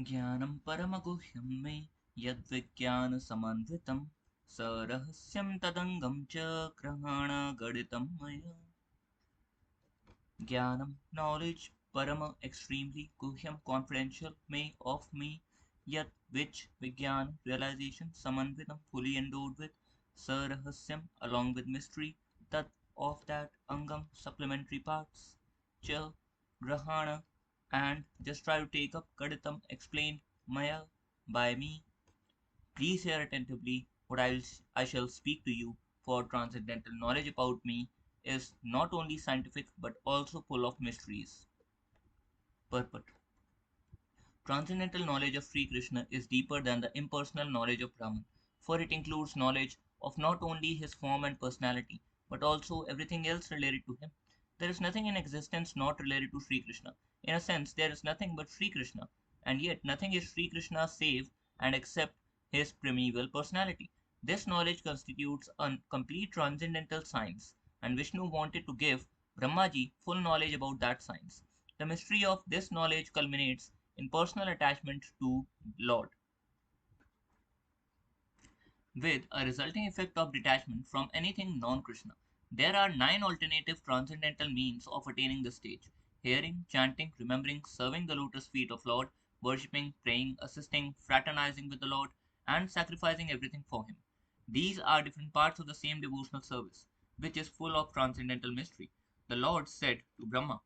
ज्ञानं परमगुह्यं मे यद्विज्ञानसमन्वितं सरहस्यं तदङ्गं च ग्रहणगणितं मया ज्ञानं knowledge parama extremely guhyam confidential may of me yet which vigyan realization samanvitam fully endowed with sarahasyam along with mystery tat of that angam supplementary parts cha grahana and just try to take up kaditam explained maya by me. Please hear attentively what I shall speak to you, for transcendental knowledge about me is not only scientific but also full of mysteries. Purport. Transcendental knowledge of Sri Krishna is deeper than the impersonal knowledge of Brahman, for it includes knowledge of not only his form and personality, but also everything else related to him. There is nothing in existence not related to Sri Krishna. In a sense, there is nothing but Sri Krishna, and yet nothing is Sri Krishna save and except his primeval personality. This knowledge constitutes a complete transcendental science, and Vishnu wanted to give Brahmaji full knowledge about that science. The mystery of this knowledge culminates in personal attachment to Lord, with a resulting effect of detachment from anything non Krishna. There are nine alternative transcendental means of attaining this stage: hearing, chanting, remembering, serving the lotus feet of Lord, worshipping, praying, assisting, fraternizing with the Lord, and sacrificing everything for Him. These are different parts of the same devotional service, which is full of transcendental mystery. The Lord said to Brahma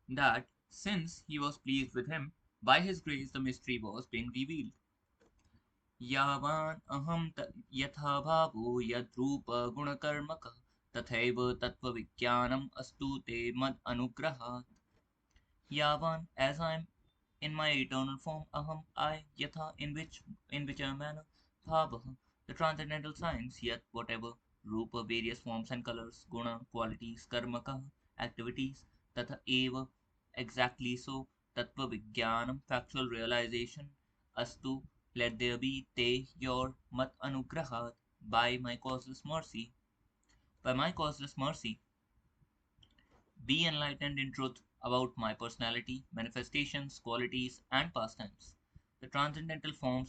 that since he was pleased with him, by his grace the mystery was being revealed. यावान् अहं यथा भावो यद्रूपगुणकर्मकः तथैव तत्त्वविज्ञानम् अस्तु ते मद अनुग्रहात्. Yavan, as I am in my eternal form, aham, I, yatha, in which I am manner, bhavaha, the transcendental science, yet whatever, rupa, various forms and colors, guna, qualities, karmaka, activities, tatha eva, exactly so, tattva vijnanam, factual realization, astu, let there be, te, your, mat anugrahat, by my causeless mercy. By my causeless mercy, be enlightened in truth about my personality, manifestations, qualities, and pastimes. The transcendental personal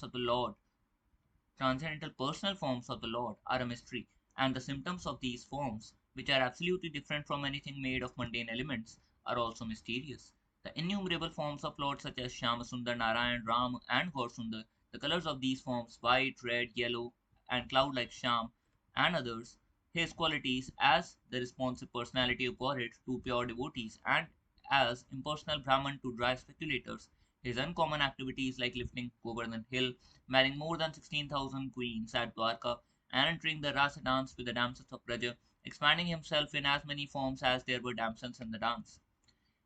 forms of the Lord are a mystery, and the symptoms of these forms, which are absolutely different from anything made of mundane elements, are also mysterious. The innumerable forms of Lord, such as Shyamasundar, Narayan, Ram, and Gaurasundar, the colors of these forms, white, red, yellow, and cloud like Shyam, and others, his qualities as the responsive personality of Godhead to pure devotees, and as impersonal Brahman to dry speculators, his uncommon activities like lifting Govardhan Hill, marrying more than 16,000 queens at Dwarka, and entering the Rasa dance with the damsels of Braja, expanding himself in as many forms as there were damsels in the dance.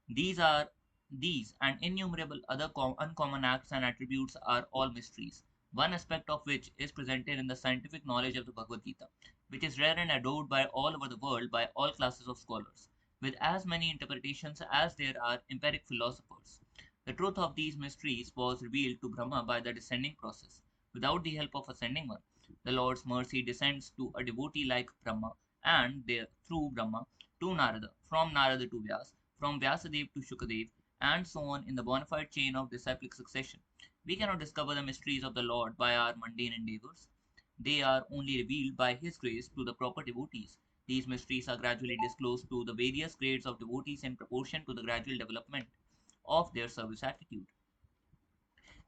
These are these and innumerable other uncommon acts and attributes are all mysteries, one aspect of which is presented in the scientific knowledge of the Bhagavad Gita, which is rare and adored by all over the world by all classes of scholars, with as many interpretations as there are empiric philosophers. The truth of these mysteries was revealed to Brahma by the descending process, without the help of ascending one. The Lord's mercy descends to a devotee like Brahma, and there, through Brahma, to Narada, from Narada to Vyas, from Vyasadeva to Shukadev, and so on in the bona fide chain of disciplic succession. We cannot discover the mysteries of the Lord by our mundane endeavors. They are only revealed by His grace to the proper devotees. These mysteries are gradually disclosed to the various grades of devotees in proportion to the gradual development of their service attitude.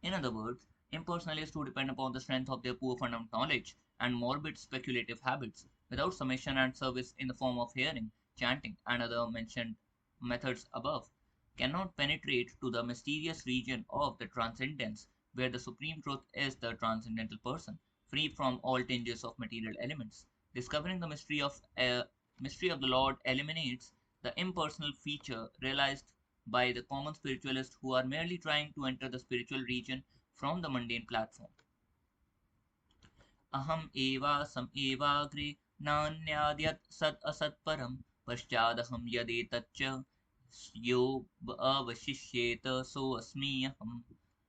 In other words, impersonalists who depend upon the strength of their poor fundamental knowledge and morbid speculative habits, without submission and service in the form of hearing, chanting, and other mentioned methods above, cannot penetrate to the mysterious region of the transcendence, where the supreme truth is the transcendental person, free from all tinges of material elements. Discovering the mystery of the Lord eliminates the impersonal feature realized by the common spiritualists who are merely trying to enter the spiritual region from the mundane platform. अहम् एवासम् एवाग्रे नान्याद्यत् सत् असत् परं पश्चादहं यदेतच्च यो अवशिष्येत सोऽस्मि अहम्.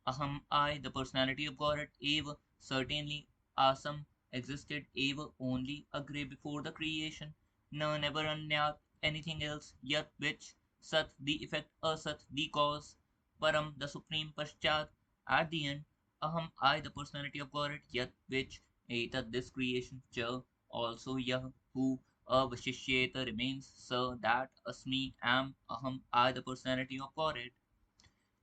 Aham, I, the personality of Godhead, eva, certainly, asam, existed, eva, only, agre, before the creation, no, never anyat, anything else, yat, which, sat, the effect, asat, the cause, param, the supreme, paschat, At the end, Aham, I, the personality of Godhead, Yat, which, Etat, this creation, Cha, also Yah, who, Avashishyeta remains, Sa, that, Asmi, am, Aham, I, the personality of Godhead.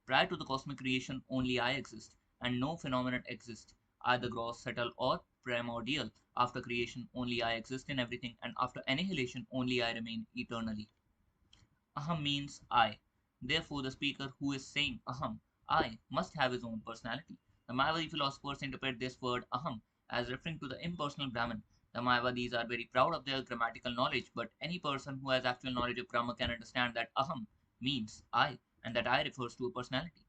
Prior to the cosmic creation, only I exist, and no phenomenon exists, either gross, subtle, or primordial. After creation, only I exist in everything, and after annihilation, only I remain eternally. Aham means I. Therefore, the speaker who is saying Aham, I, must have his own personality. The Mayavadi philosophers interpret this word Aham as referring to the impersonal Brahman. The Mayavadis are very proud of their grammatical knowledge, but any person who has actual knowledge of grammar can understand that Aham means I, and that I refers to a personality.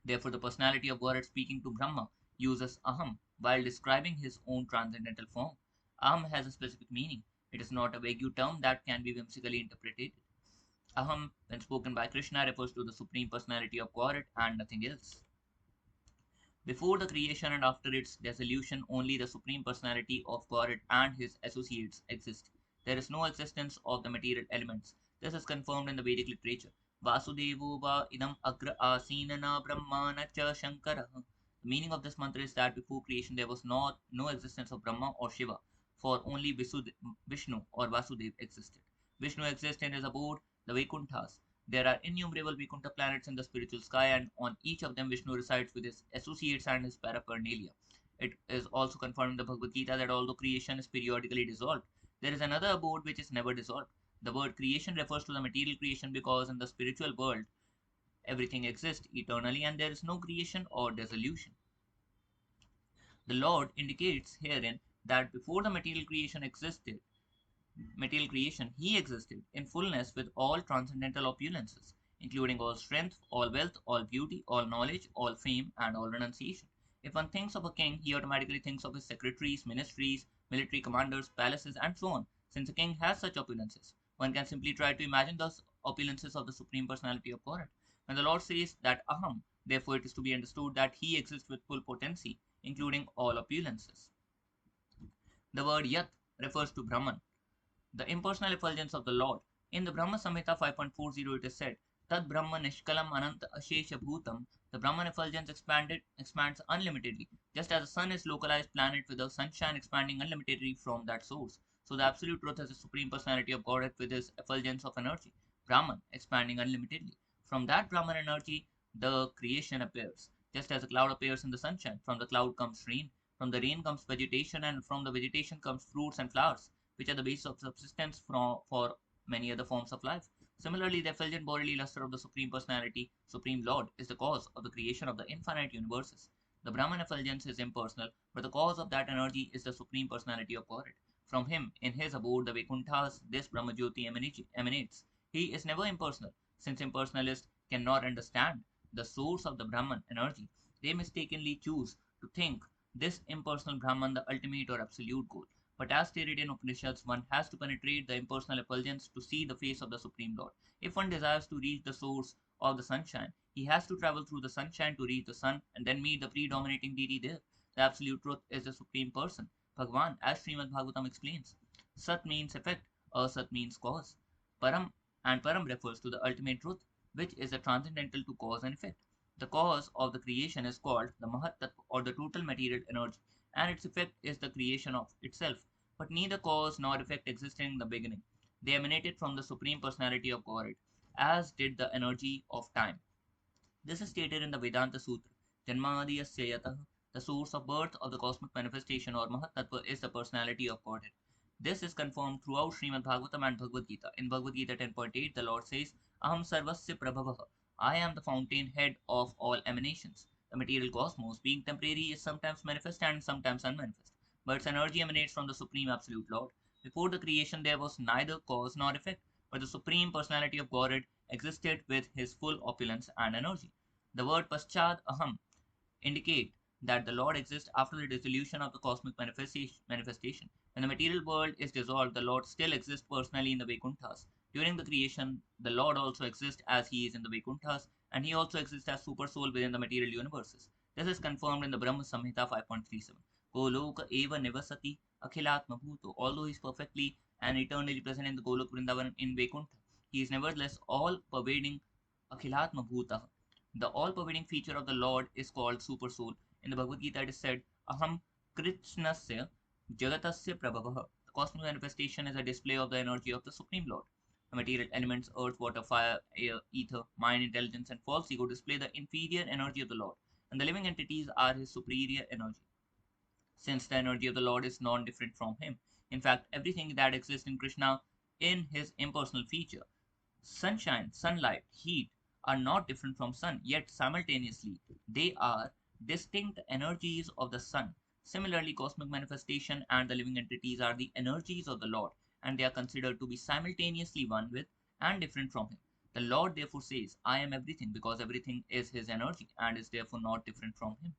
Therefore, the personality of Godhead speaking to Brahma uses Aham while describing his own transcendental form. Aham has a specific meaning. It is not a vague term that can be whimsically interpreted. Aham, when spoken by Krishna, refers to the Supreme Personality of Godhead and nothing else. Before the creation and after its dissolution, only the Supreme Personality of Godhead and his associates exist. There is no existence of the material elements. This is confirmed in the Vedic literature. Vasudevo va idam agra asinana brahmana cha shankara. The meaning of this mantra is that before creation there was no existence of Brahma or Shiva, for only Vishnu or Vasudev existed. Vishnu exists in his abode, the Vaikunthas. There are innumerable Vaikuntha planets in the spiritual sky, and on each of them Vishnu resides with his associates and his paraphernalia. It is also confirmed in the Bhagavad Gita that although creation is periodically dissolved, there is another abode which is never dissolved. The word creation refers to the material creation because in the spiritual world everything exists eternally and there is no creation or dissolution. The Lord indicates herein that before the material creation, he existed in fullness with all transcendental opulences, including all strength, all wealth, all beauty, all knowledge, all fame, and all renunciation. If one thinks of a king, he automatically thinks of his secretaries, ministries, military commanders, palaces, and so on. Since a king has such opulences, one can simply try to imagine those opulences of the Supreme Personality of Godhead. When the Lord says that Aham, therefore it is to be understood that he exists with full potency, including all opulences. The word Yat refers to Brahman, the impersonal effulgence of the Lord. In the Brahma Samhita 5.40 it is said, Tad Brahma Nishkalam Ananta Ashesha Bhutam, the Brahman effulgence expands unlimitedly, just as the sun is localized planet with the sunshine expanding unlimitedly from that source. So the Absolute Truth has the Supreme Personality of Godhead with his effulgence of energy, Brahman expanding unlimitedly. From that Brahman energy, the creation appears, just as a cloud appears in the sunshine. From the cloud comes rain, from the rain comes vegetation, and from the vegetation comes fruits and flowers which are the basis of subsistence for many other forms of life. Similarly, the effulgent bodily luster of the Supreme Personality, Supreme Lord, is the cause of the creation of the infinite universes. The Brahman effulgence is impersonal, but the cause of that energy is the Supreme Personality of Godhead. From him, in his abode, the Vaikunthas, this Brahmajyoti emanates. He is never impersonal, since impersonalists cannot understand the source of the Brahman energy. They mistakenly choose to think this impersonal Brahman the ultimate or absolute goal. But as stated in Upanishads, one has to penetrate the impersonal effulgence to see the face of the Supreme Lord. If one desires to reach the source of the sunshine, he has to travel through the sunshine to reach the sun and then meet the predominating deity there. The absolute truth is the Supreme Person, Bhagwan, as Srimad Bhagavatam explains. Sat means effect, Asat means cause. Param and Param refers to the ultimate truth, which is a transcendental to cause and effect. The cause of the creation is called the Mahat Tattva or the total material energy, and its effect is the creation of itself. But neither cause nor effect existed in the beginning. They emanated from the Supreme Personality of Godhead, as did the energy of time. This is stated in the Vedanta Sutra. Janmadiyasya yatah, the source of birth of the cosmic manifestation or Mahat Tattva is the personality of Godhead. This is confirmed throughout Srimad Bhagavatam and Bhagavad Gita. In Bhagavad Gita 10.8, the Lord says, Aham sarvasya prabhavah, I am the fountain head of all emanations. The material cosmos, being temporary, is sometimes manifest and sometimes unmanifest, but its energy emanates from the Supreme Absolute Lord. Before the creation, there was neither cause nor effect, but the Supreme Personality of Godhead existed with his full opulence and energy. The word paschad aham indicate that the Lord exists after the dissolution of the cosmic manifestation. When the material world is dissolved, the Lord still exists personally in the Vaikunthas. During the creation, the Lord also exists as he is in the Vaikunthas, and he also exists as super soul within the material universes. This is confirmed in the Brahma Samhita 5.37. Goloka eva nivasati akhilatma bhuto. Although he is perfectly and eternally present in the Golok Vrindavan in Vaikuntha, he is nevertheless all pervading akhilatma bhuta, The all-pervading feature of the Lord is called Supersoul. In the Bhagavad Gita, it is said, Aham Kritshnasya Jagatasya Prabhavah. The cosmic manifestation is a display of the energy of the Supreme Lord. The material elements, earth, water, fire, air, ether, mind, intelligence, and false ego display the inferior energy of the Lord, and the living entities are his superior energy, since the energy of the Lord is non-different from him. In fact, everything that exists in Krishna in his impersonal feature, sunshine, sunlight, heat, are not different from sun, yet simultaneously they are distinct energies of the sun. Similarly, cosmic manifestation and the living entities are the energies of the Lord, and they are considered to be simultaneously one with and different from him. The Lord therefore says, I am everything, because everything is his energy and is therefore not different from him.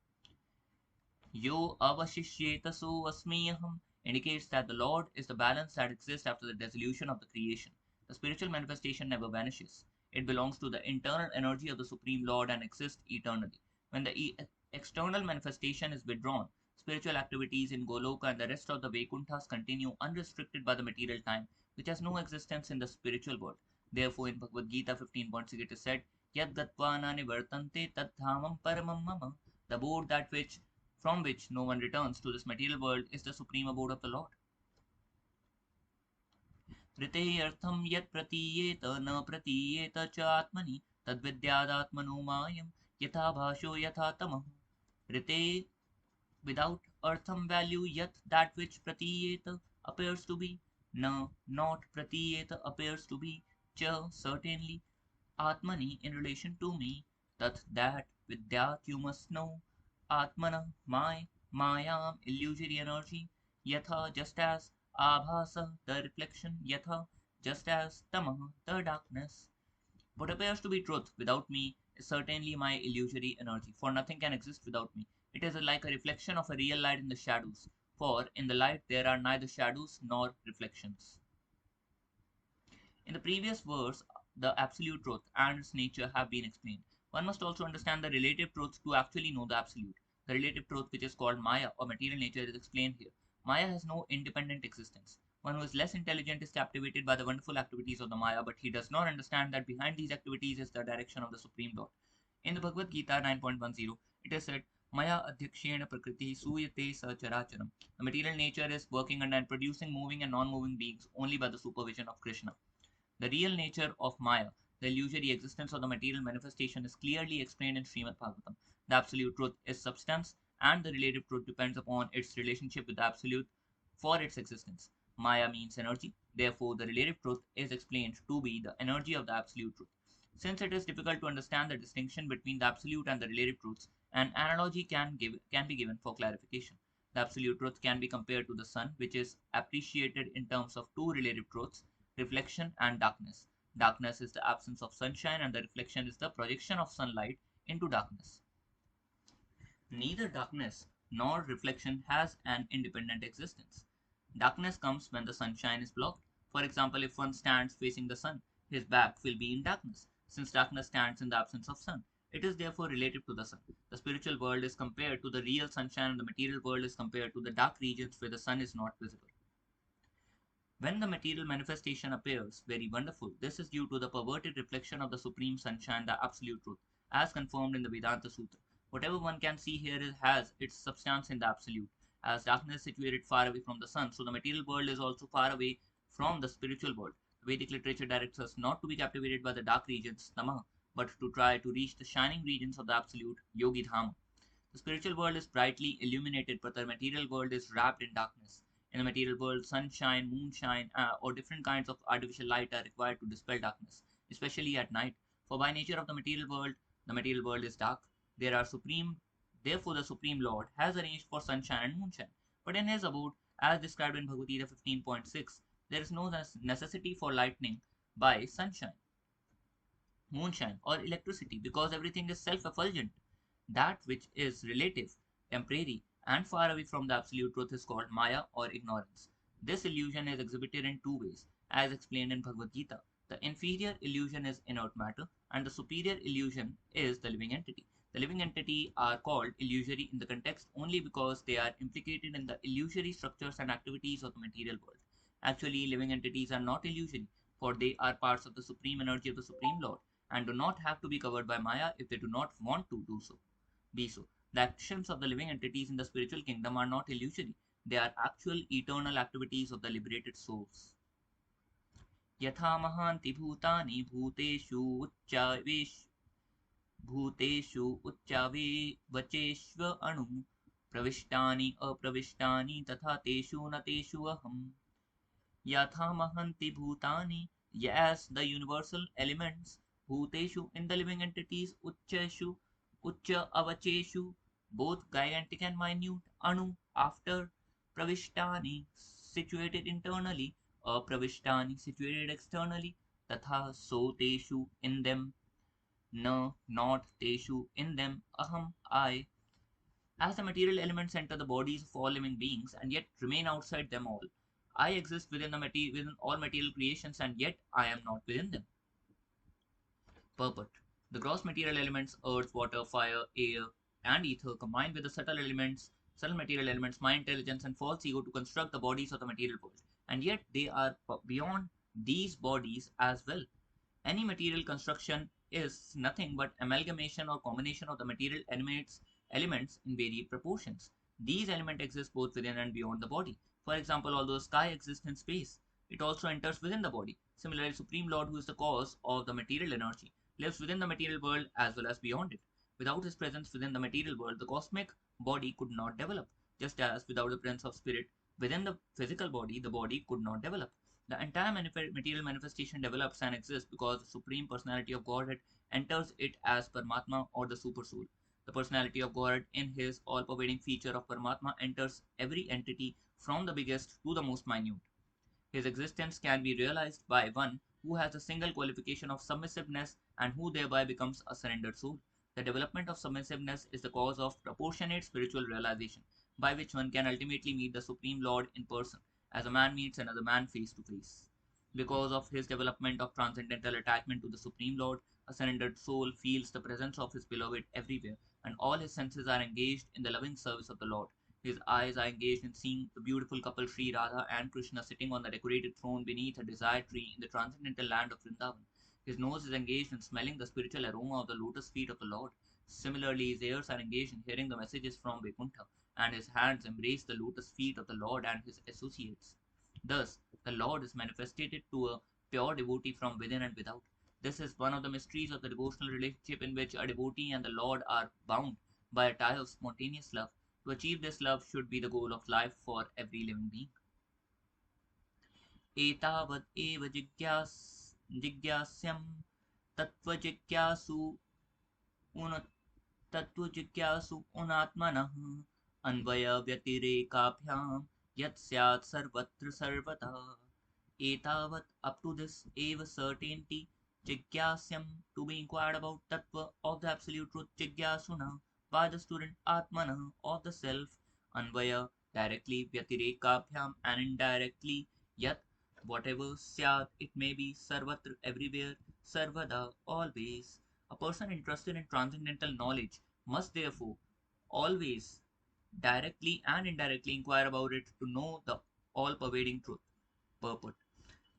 Yo avashishyeta so asmiyaham indicates that the Lord is the balance that exists after the dissolution of the creation. The spiritual manifestation never vanishes. It belongs to the internal energy of the Supreme Lord and exists eternally. When the external manifestation is withdrawn, spiritual activities in Goloka and the rest of the Vaikunthas continue unrestricted by the material time, which has no existence in the spiritual world. Therefore, in Bhagavad Gita 15.6 it is said, Yad gatva na nivartante tad dhamam paramam mama. The abode that which from which no one returns to this material world is the supreme abode of the Lord. ऋतेऽर्थं यत् प्रतीयेत न प्रतीयेत च आत्मनि तद्विद्यादात्मनो मायं यथा भाषो यथा तमः. ऋते, without artham value, yet that which pratiyeta appears to be, na, not pratiyeta appears to be, cha, certainly, atmani, in relation to me, that vidyat you must know, atmana, my, mayam, illusory energy, yatha, just as, abhasa, the reflection, yatha, just as, tamah, the darkness. What appears to be truth without me is certainly my illusory energy, for nothing can exist without me. It is like a reflection of a real light in the shadows, for in the light there are neither shadows nor reflections. In the previous verse, the absolute truth and its nature have been explained. One must also understand the relative truth to actually know the absolute. The relative truth, which is called Maya or material nature, is explained here. Maya has no independent existence. One who is less intelligent is captivated by the wonderful activities of the Maya, but he does not understand that behind these activities is the direction of the Supreme Lord. In the Bhagavad Gita 9.10, it is said, Maya adhyakshena prakriti suyate sa characharam. The material nature is working under and producing moving and non-moving beings only by the supervision of Krishna. The real nature of Maya, the illusory existence of the material manifestation, is clearly explained in Srimad Bhagavatam. The absolute truth is substance, and the relative truth depends upon its relationship with the absolute for its existence. Maya means energy, therefore, the relative truth is explained to be the energy of the absolute truth. Since it is difficult to understand the distinction between the absolute and the relative truths, an analogy can be given for clarification. The absolute truth can be compared to the sun, which is appreciated in terms of two relative truths, reflection and darkness. Darkness is the absence of sunshine, and the reflection is the projection of sunlight into darkness. Neither darkness nor reflection has an independent existence. Darkness comes when the sunshine is blocked. For example, if one stands facing the sun, his back will be in darkness, since darkness stands in the absence of sun. It is therefore relative to the sun. The spiritual world is compared to the real sunshine, and the material world is compared to the dark regions where the sun is not visible. When the material manifestation appears very wonderful, this is due to the perverted reflection of the supreme sunshine, the absolute truth, as confirmed in the Vedanta Sutra. Whatever one can see here has its substance in the absolute. As darkness is situated far away from the sun, so the material world is also far away from the spiritual world. Vedic literature directs us not to be captivated by the dark regions, tamaha, but to try to reach the shining regions of the absolute, yogi dhama. The spiritual world is brightly illuminated, but the material world is wrapped in darkness. In the material world, sunshine, moonshine, or different kinds of artificial light are required to dispel darkness, especially at night. For by nature of the material world is dark. Therefore, the Supreme Lord has arranged for sunshine and moonshine. But in his abode, as described in Bhagavad Gita 15.6, there is no necessity for lightning by sunshine, moonshine, or electricity, because everything is self effulgent. That which is relative, temporary, and far away from the absolute truth is called Maya or ignorance. This illusion is exhibited in two ways, as explained in Bhagavad Gita. The inferior illusion is inert matter, and the superior illusion is the living entity. The living entity are called illusory in the context only because they are implicated in the illusory structures and activities of the material world. Actually, living entities are not illusory, for they are parts of the supreme energy of the Supreme Lord. and do not have to be covered by Maya if they do not want to do so. Be so. The actions of the living entities in the spiritual kingdom are not illusory. They are actual eternal activities of the liberated souls. यथा महान्ति भूतानि भूतेषु उच्चावचेष्व अणु प्रविष्टानि अप्रविष्टानि तथा तेषु न तेषु अहम् Yatha mahanti bhutani, yes, the universal elements, bhuteshu in the living entities, uchcheshu, uchcha avacheshu, both gigantic and minute, anu, after, pravishtani, situated internally, apravishtani, situated externally, tatha, so teshu, in them, na, not teshu, in them, aham, I, as the material elements enter the bodies of all living beings and yet remain outside them all. I exist within all material creations and yet I am not within them. Purport. The gross material elements earth, water, fire, air, and ether combine with the subtle material elements, mind, intelligence, and false ego to construct the bodies of the material world. And yet they are beyond these bodies as well. Any material construction is nothing but amalgamation or combination of the material elements in varied proportions. These elements exist both within and beyond the body. For example, although sky exists in space, it also enters within the body. Similarly, Supreme Lord, who is the cause of the material energy, lives within the material world as well as beyond it. Without his presence within the material world, the cosmic body could not develop, just as without the presence of spirit within the physical body, the body could not develop. The entire material manifestation develops and exists because the Supreme Personality of Godhead enters it as Paramatma or the Super Soul. The personality of Godhead, in his all pervading feature of Paramatma, enters every entity from the biggest to the most minute. His existence can be realized by one who has a single qualification of submissiveness and who thereby becomes a surrendered soul. The development of submissiveness is the cause of proportionate spiritual realization, by which one can ultimately meet the Supreme Lord in person, as a man meets another man face to face. Because of his development of transcendental attachment to the Supreme Lord, a surrendered soul feels the presence of his beloved everywhere, and all his senses are engaged in the loving service of the Lord. His eyes are engaged in seeing the beautiful couple Sri Radha and Krishna sitting on the decorated throne beneath a desire tree in the transcendental land of Vrindavan. His nose is engaged in smelling the spiritual aroma of the lotus feet of the Lord. Similarly, his ears are engaged in hearing the messages from Vaikuntha, and his hands embrace the lotus feet of the Lord and his associates. Thus, the Lord is manifested to a pure devotee from within and without. This is one of the mysteries of the devotional relationship in which a devotee and the Lord are bound by a tie of spontaneous love. To achieve this love should be the goal of life for every living being. एतावद् एव जिज्ञास्यं तत्त्वजिज्ञासु उन तत्त्वजिज्ञासु उनात्मनः अन्वयव्यतिरेकाभ्यां यत् स्यात् सर्वत्र सर्वदा एतावत् up to this eva certainty jigyasyam to be inquired about tattva of the absolute truth jigyasuna by the student atmana of the self anvaya directly vyatirekabhyam and indirectly yat whatever syat it may be sarvatra everywhere sarvada always a person interested in transcendental knowledge must therefore always directly and indirectly inquire about it to know the all pervading truth. Purport.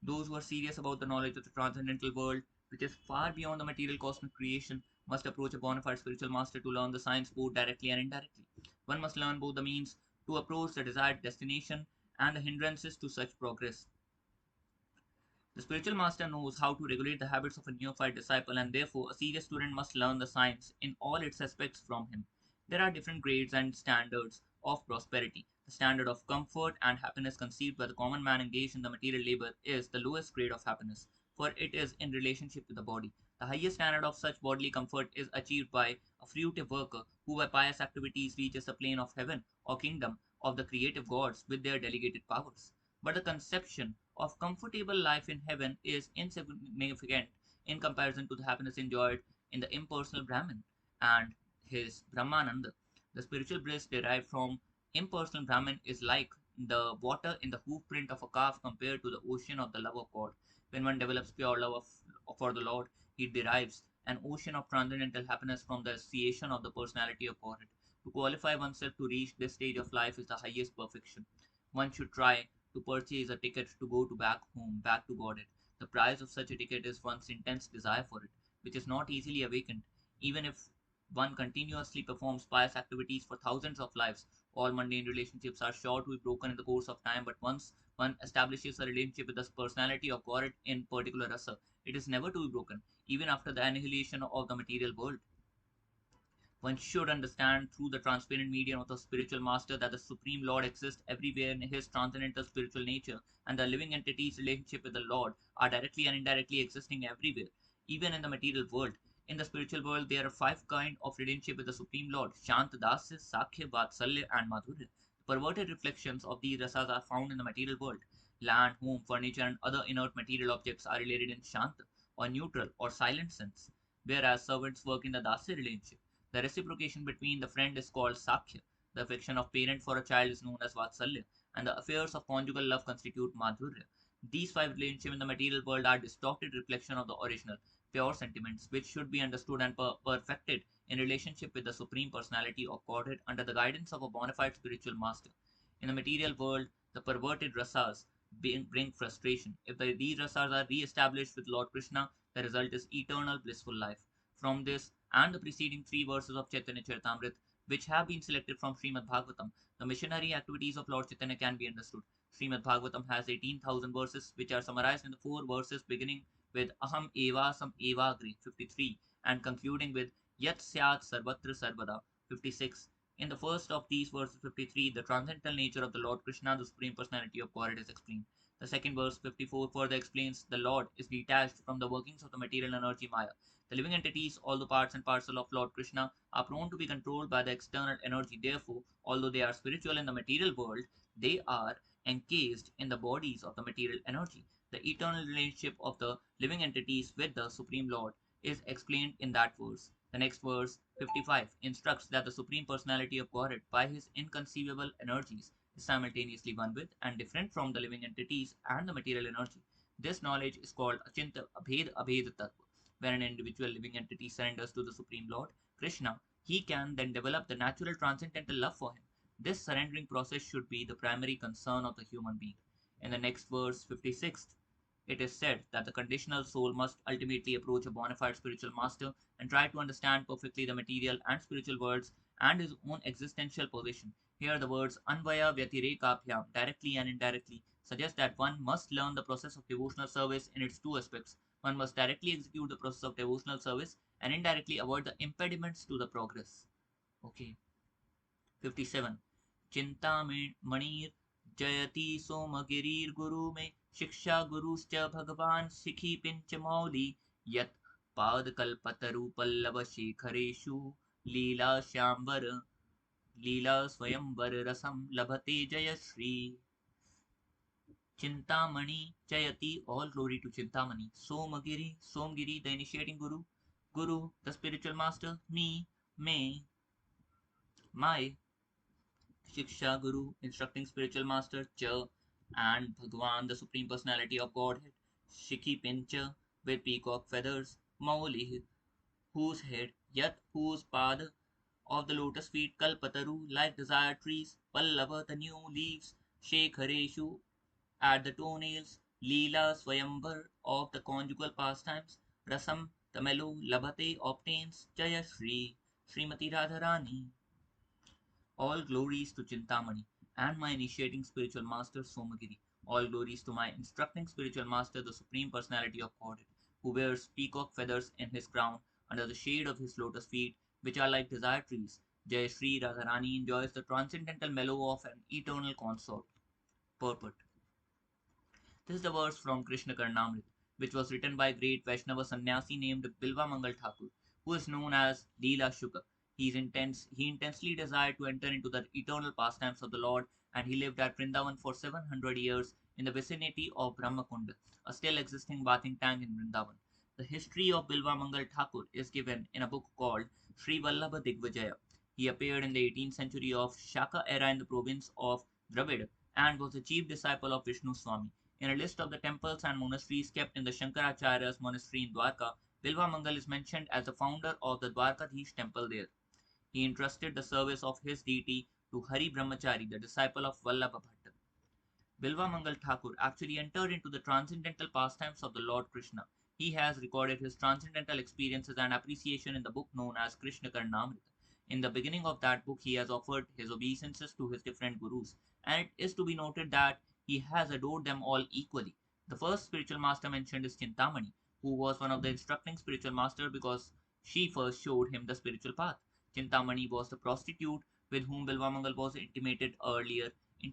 Those who are serious about the knowledge of the transcendental world, which is far beyond the material cosmic creation, must approach a bona fide spiritual master to learn the science both directly and indirectly. One must learn both the means to approach the desired destination and the hindrances to such progress. The spiritual master knows how to regulate the habits of a neophyte disciple, and therefore a serious student must learn the science in all its aspects from him. There are different grades and standards of prosperity. The standard of comfort and happiness conceived by the common man engaged in the material labor is the lowest grade of happiness, for it is in relationship to the body. The highest standard of such bodily comfort is achieved by a fruitive worker who by pious activities reaches the plane of heaven or kingdom of the creative gods with their delegated powers. But the conception of comfortable life in heaven is insignificant in comparison to the happiness enjoyed in the impersonal Brahmin and his Brahmananda. The spiritual bliss derived from impersonal Brahman is like the water in the hoof print of a calf compared to the ocean of the love of God. When one develops pure love for the Lord, he derives an ocean of transcendental happiness from the association of the personality of God. To qualify oneself to reach this stage of life is the highest perfection. One should try to purchase a ticket to go to back home, back to Godhead. The price of such a ticket is one's intense desire for it. which is not easily awakened. Even if one continuously performs pious activities for thousands of lives, all mundane relationships are sure to be broken in the course of time, but once one establishes a relationship with the personality of God in particular rasa, it is never to be broken, even after the annihilation of the material world. One should understand through the transparent medium of the spiritual master that the Supreme Lord exists everywhere in his transcendental spiritual nature, and the living entity's relationship with the Lord are directly and indirectly existing everywhere, even in the material world. In the spiritual world, there are five kinds of relationship with the Supreme Lord: Shant, Dasya, Sakhya, Vatsalya, and Madhurya. The perverted reflections of these rasas are found in the material world. Land, home, furniture, and other inert material objects are related in Shant, or neutral, or silent sense, whereas servants work in the Dasya relationship. The reciprocation between the friend is called Sakhya. The affection of parent for a child is known as Vatsalya, and the affairs of conjugal love constitute Madhurya. These five relationships in the material world are distorted reflection of the original, pure sentiments, which should be understood and perfected in relationship with the Supreme Personality of Godhead under the guidance of a bona fide spiritual master. In the material world, the perverted rasas bring frustration. If these rasas are re-established with Lord Krishna, the result is eternal blissful life. From this and the preceding three verses of Chaitanya Charitamrita, which have been selected from Srimad Bhagavatam, the missionary activities of Lord Chaitanya can be understood. Srimad Bhagavatam has 18,000 verses, which are summarized in the four verses beginning with Aham Eva Sam Eva Agri 53 and concluding with Yat Syat Sarvatra Sarvada 56. In the first of these verses 53, the transcendental nature of the Lord Krishna, the Supreme Personality of Godhead, is explained. The second verse 54 further explains the Lord is detached from the workings of the material energy Maya. The living entities, all the parts and parcel of Lord Krishna, are prone to be controlled by the external energy. Therefore, although they are spiritual in the material world, they are encased in the bodies of the material energy. The eternal relationship of the living entities with the Supreme Lord is explained in that verse. The next verse, 55, instructs that the Supreme Personality of Godhead, by his inconceivable energies, is simultaneously one with and different from the living entities and the material energy. This knowledge is called Achinta Abhed Abhed Tattva. When an individual living entity surrenders to the Supreme Lord, Krishna, he can then develop the natural transcendental love for him. This surrendering process should be the primary concern of the human being. In the next verse, 56th, it is said that the conditional soul must ultimately approach a bona fide spiritual master and try to understand perfectly the material and spiritual worlds and his own existential position. Here, the words Anvaya Vyatirekabhyam, directly and indirectly, suggest that one must learn the process of devotional service in its two aspects. One must directly execute the process of devotional service and indirectly avoid the impediments to the progress. Okay. 57. चिंतामणिर् जयति सोमगिरिर्गुरु मे शिक्षा गुरुश्च भगवान् शिखी pinch मौली यत् पादकल्पतरुपल्लवशेखरेषु लीला श्यामवर लीला स्वयंवर रसम लभते Jayashree. Chintamani Jayati, all glory to Chintamani. Somgiri, the initiating Guru. Guru, the spiritual master. Me, my. Shiksha Guru, instructing spiritual master. Cha, and Bhagwan, the supreme personality of Godhead. Shiki Pincha, with peacock feathers. Mauli, whose head. Yat, whose pad, of the lotus feet. Kalpataru, like desired trees. Pallava, the new leaves. Shekhareshu, at the toenails, Leela Swayamvar of the conjugal pastimes, Rasam the mellow Labhate obtains, Jaya Shri, Srimati Radharani. All glories to Chintamani and my initiating spiritual master Somagiri. All glories to my instructing spiritual master, the Supreme Personality of Godhead, who wears peacock feathers in his crown under the shade of his lotus feet, which are like desire trees. Jaya Shri Radharani enjoys the transcendental mellow of an eternal consort. Purport. This is the verse from Krishna Karnamrit, which was written by great Vaishnava sannyasi named Bilva Mangal Thakur, who is known as Leela Shukha. He intensely desired to enter into the eternal pastimes of the Lord, and he lived at Vrindavan for 700 years in the vicinity of Brahmakunda, a still existing bathing tank in Vrindavan. The history of Bilva Mangal Thakur is given in a book called Sri Vallabha Digvijaya. He appeared in the 18th century of Shaka era in the province of Dravid and was the chief disciple of Vishnu Swami. In a list of the temples and monasteries kept in the Shankaracharya's monastery in Dwarka, Bilva Mangal is mentioned as the founder of the Dwarkadhish temple there. He entrusted the service of his deity to Hari Brahmachari, the disciple of Vallabha Bhatta. Bilva Mangal Thakur actually entered into the transcendental pastimes of the Lord Krishna. He has recorded his transcendental experiences and appreciation in the book known as Krishna Karnamrita. In the beginning of that book, he has offered his obeisances to his different gurus, and it is to be noted that he has adored them all equally. The first spiritual master mentioned is Chintamani, who was one of the instructing spiritual master because she first showed him the spiritual path. Chintamani was the prostitute with whom Bilvamangal was intimate earlier in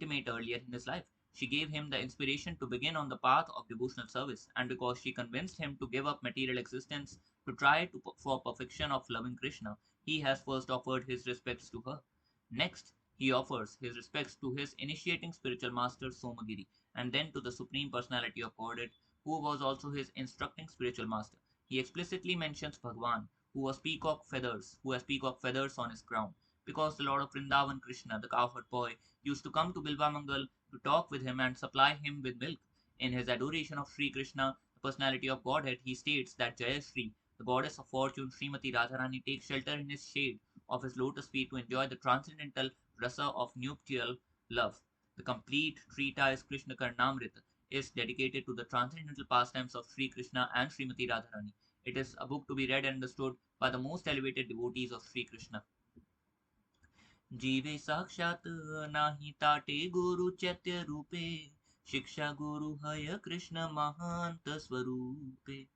his life. She gave him the inspiration to begin on the path of devotional service, and because she convinced him to give up material existence to try for perfection of loving Krishna, he has first offered his respects to her. Next, he offers his respects to his initiating spiritual master Somagiri, and then to the Supreme Personality of Godhead, who was also his instructing spiritual master. He explicitly mentions Bhagwan, who has peacock feathers on his crown, because the Lord of Vrindavan Krishna, the cowherd boy, used to come to Bilvamangal to talk with him and supply him with milk. In his adoration of Sri Krishna, the personality of Godhead, he states that Jayashri, the goddess of fortune, Srimati Radharani, takes shelter in his shade of his lotus feet to enjoy the transcendental rasa of nuptial love. The complete treatise Krishna Karnamrita is dedicated to the transcendental pastimes of Sri Krishna and Srimati Radharani. It is a book to be read and understood by the most elevated devotees of Sri Krishna. जीवे साक्षात नाही ताटे गुरु चैत्य रूपे शिक्षा गुरु हय कृष्ण महांत स्वरूपे.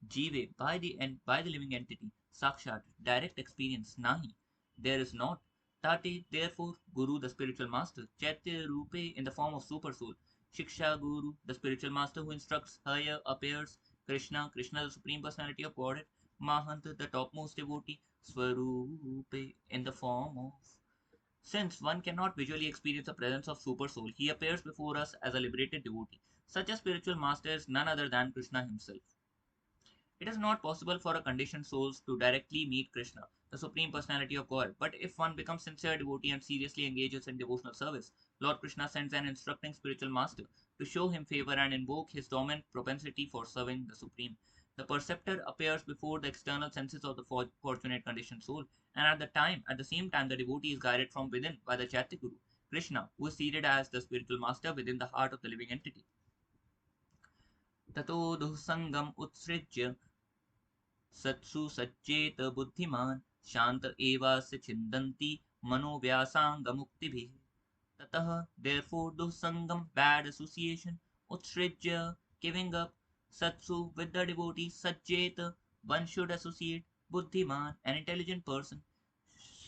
Jive, by the living entity, Sakshat, direct experience, Nahi, there is not. Tate, therefore, Guru, the spiritual master, Chaitya Rupe, in the form of super soul, Shiksha Guru, the spiritual master who instructs, Haya appears, Krishna, the supreme personality of Godhead, Mahant, the topmost devotee, Swarupe, in the form of. Since one cannot visually experience the presence of super soul, he appears before us as a liberated devotee. Such a spiritual master is none other than Krishna himself. It is not possible for a conditioned soul to directly meet Krishna, the Supreme Personality of God. But if one becomes sincere devotee and seriously engages in devotional service, Lord Krishna sends an instructing spiritual master to show him favor and invoke his dormant propensity for serving the Supreme. The perceptor appears before the external senses of the fortunate conditioned soul, and at the same time, the devotee is guided from within by the Chaitya Guru, Krishna, who is seated as the spiritual master within the heart of the living entity. ततो दुःसङ्गम् उत्सृज्य सत्सु सच्चेत बुद्धिमान् शान्त एवास्य छिन्दन्ति मनोव्यासाङ्गमुक्तिभिः. ततः, therefore, दुःसङ्गम, bad association, utsrijya, giving up, satsu, with the devotee, sajjeta, one should associate, buddhiman, an intelligent person,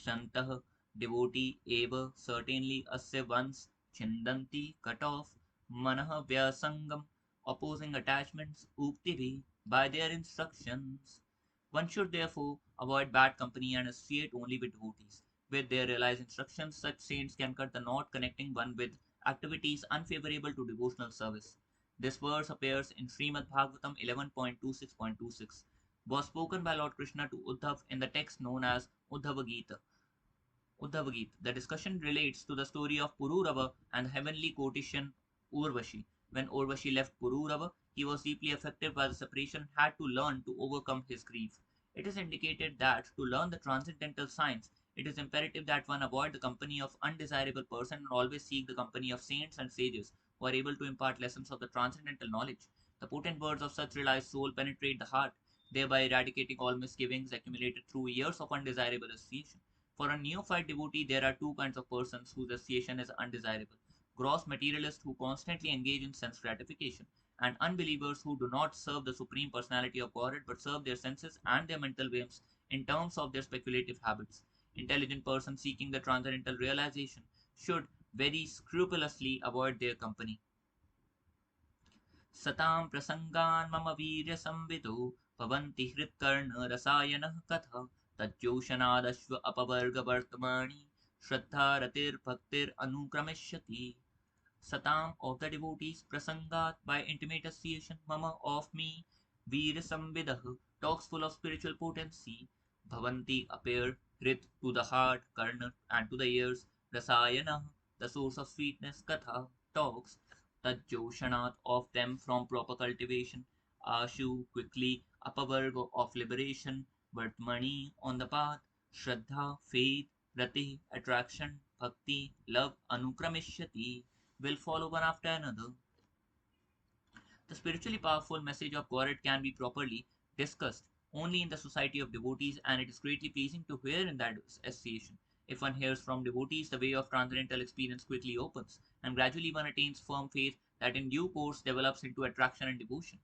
shantah, devotee, eva, certainly, asya, once, chindanti, cut off, manah, vyasangam, opposing attachments, uktivi, by their instructions. One should therefore avoid bad company and associate only with devotees. With their realized instructions, such saints can cut the knot connecting one with activities unfavorable to devotional service. This verse appears in Srimad Bhagavatam 11.26.26, was spoken by Lord Krishna to Uddhav in the text known as Uddhava Gita. Uddhava Gita. The discussion relates to the story of Pururava and the heavenly courtesan Urvashi. When Urvashi left Pururava, he was deeply affected by the separation and had to learn to overcome his grief. It is indicated that to learn the transcendental science, it is imperative that one avoid the company of undesirable persons and always seek the company of saints and sages who are able to impart lessons of the transcendental knowledge. The potent words of such realized soul penetrate the heart, thereby eradicating all misgivings accumulated through years of undesirable association. For a neophyte devotee, there are two kinds of persons whose association is undesirable: gross materialists who constantly engage in sense gratification, and unbelievers who do not serve the Supreme Personality of Godhead but serve their senses and their mental whims in terms of their speculative habits. Intelligent persons seeking the transcendental realization should very scrupulously avoid their company. सतां प्रसङ्गान् मम वीर्यसंविदो भवन्ति हृत्कर्णरसायनः कथा तज्जोषणादश्व अपवर्गवर्तमानि श्रद्धारतिर्भक्तिरनुक्रमिष्यति. Satam, of the devotees, Prasangat, by intimate association, Mama, of me, Veer Samvidah, talks full of spiritual potency, Bhavanti, appear, Hrit, to the heart, Karna, and to the ears, Rasayana, the source of sweetness, Katha, talks, Tajjoshanat, of them from proper cultivation, Ashu, quickly, Apavarga, of liberation, Vartmani, on the path, Shraddha, faith, Rati, attraction, Bhakti, love, Anukramishyati, will follow one after another. The spiritually powerful message of Godhead can be properly discussed only in the society of devotees, and it is greatly pleasing to hear in that association. If one hears from devotees, the way of transcendental experience quickly opens, and gradually one attains firm faith that in due course develops into attraction and devotion.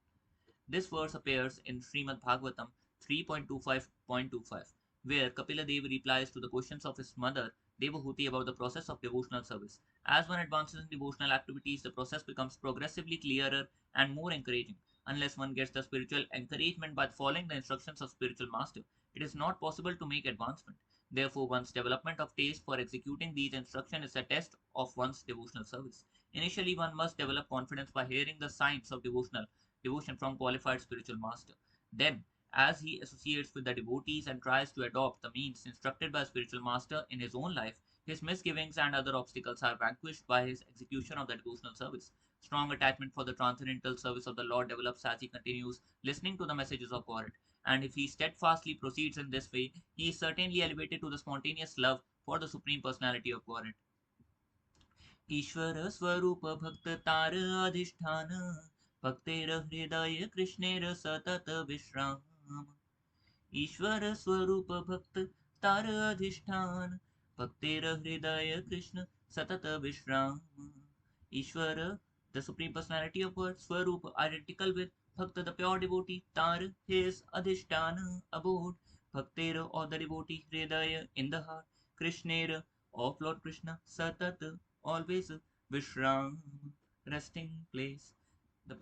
This verse appears in Srimad Bhagavatam 3.25.25, where Kapila Dev replies to the questions of his mother Devahuti about the process of devotional service. As one advances in devotional activities, the process becomes progressively clearer and more encouraging. Unless one gets the spiritual encouragement by following the instructions of spiritual master, it is not possible to make advancement. Therefore, one's development of taste for executing these instructions is a test of one's devotional service. Initially, one must develop confidence by hearing the signs of devotion from qualified spiritual master. Then, as he associates with the devotees and tries to adopt the means instructed by spiritual master in his own life, his misgivings and other obstacles are vanquished by his execution of the devotional service. Strong attachment for the transcendental service of the Lord develops as he continues listening to the messages of God. And if he steadfastly proceeds in this way, he is certainly elevated to the spontaneous love for the Supreme Personality of Godhead. ईश्वर स्वरूप भक्त तार अधिष्ठान भक्तेर हृदय कृष्णेर सतत विश्राम ईश्वर स्वरूप भक्त तार अधिष्ठान भक्तेर हृदय कृष्ण सतत विश्राम Ishvara, the Supreme Personality of God, Swarup, identical with Bhakta, the pure devotee, Tar, his Adhishtana, abode, Bhaktera, or the devotee, Hridaya, in the heart, Krishnera, of Lord Krishna, Satat, always, Vishram, resting place.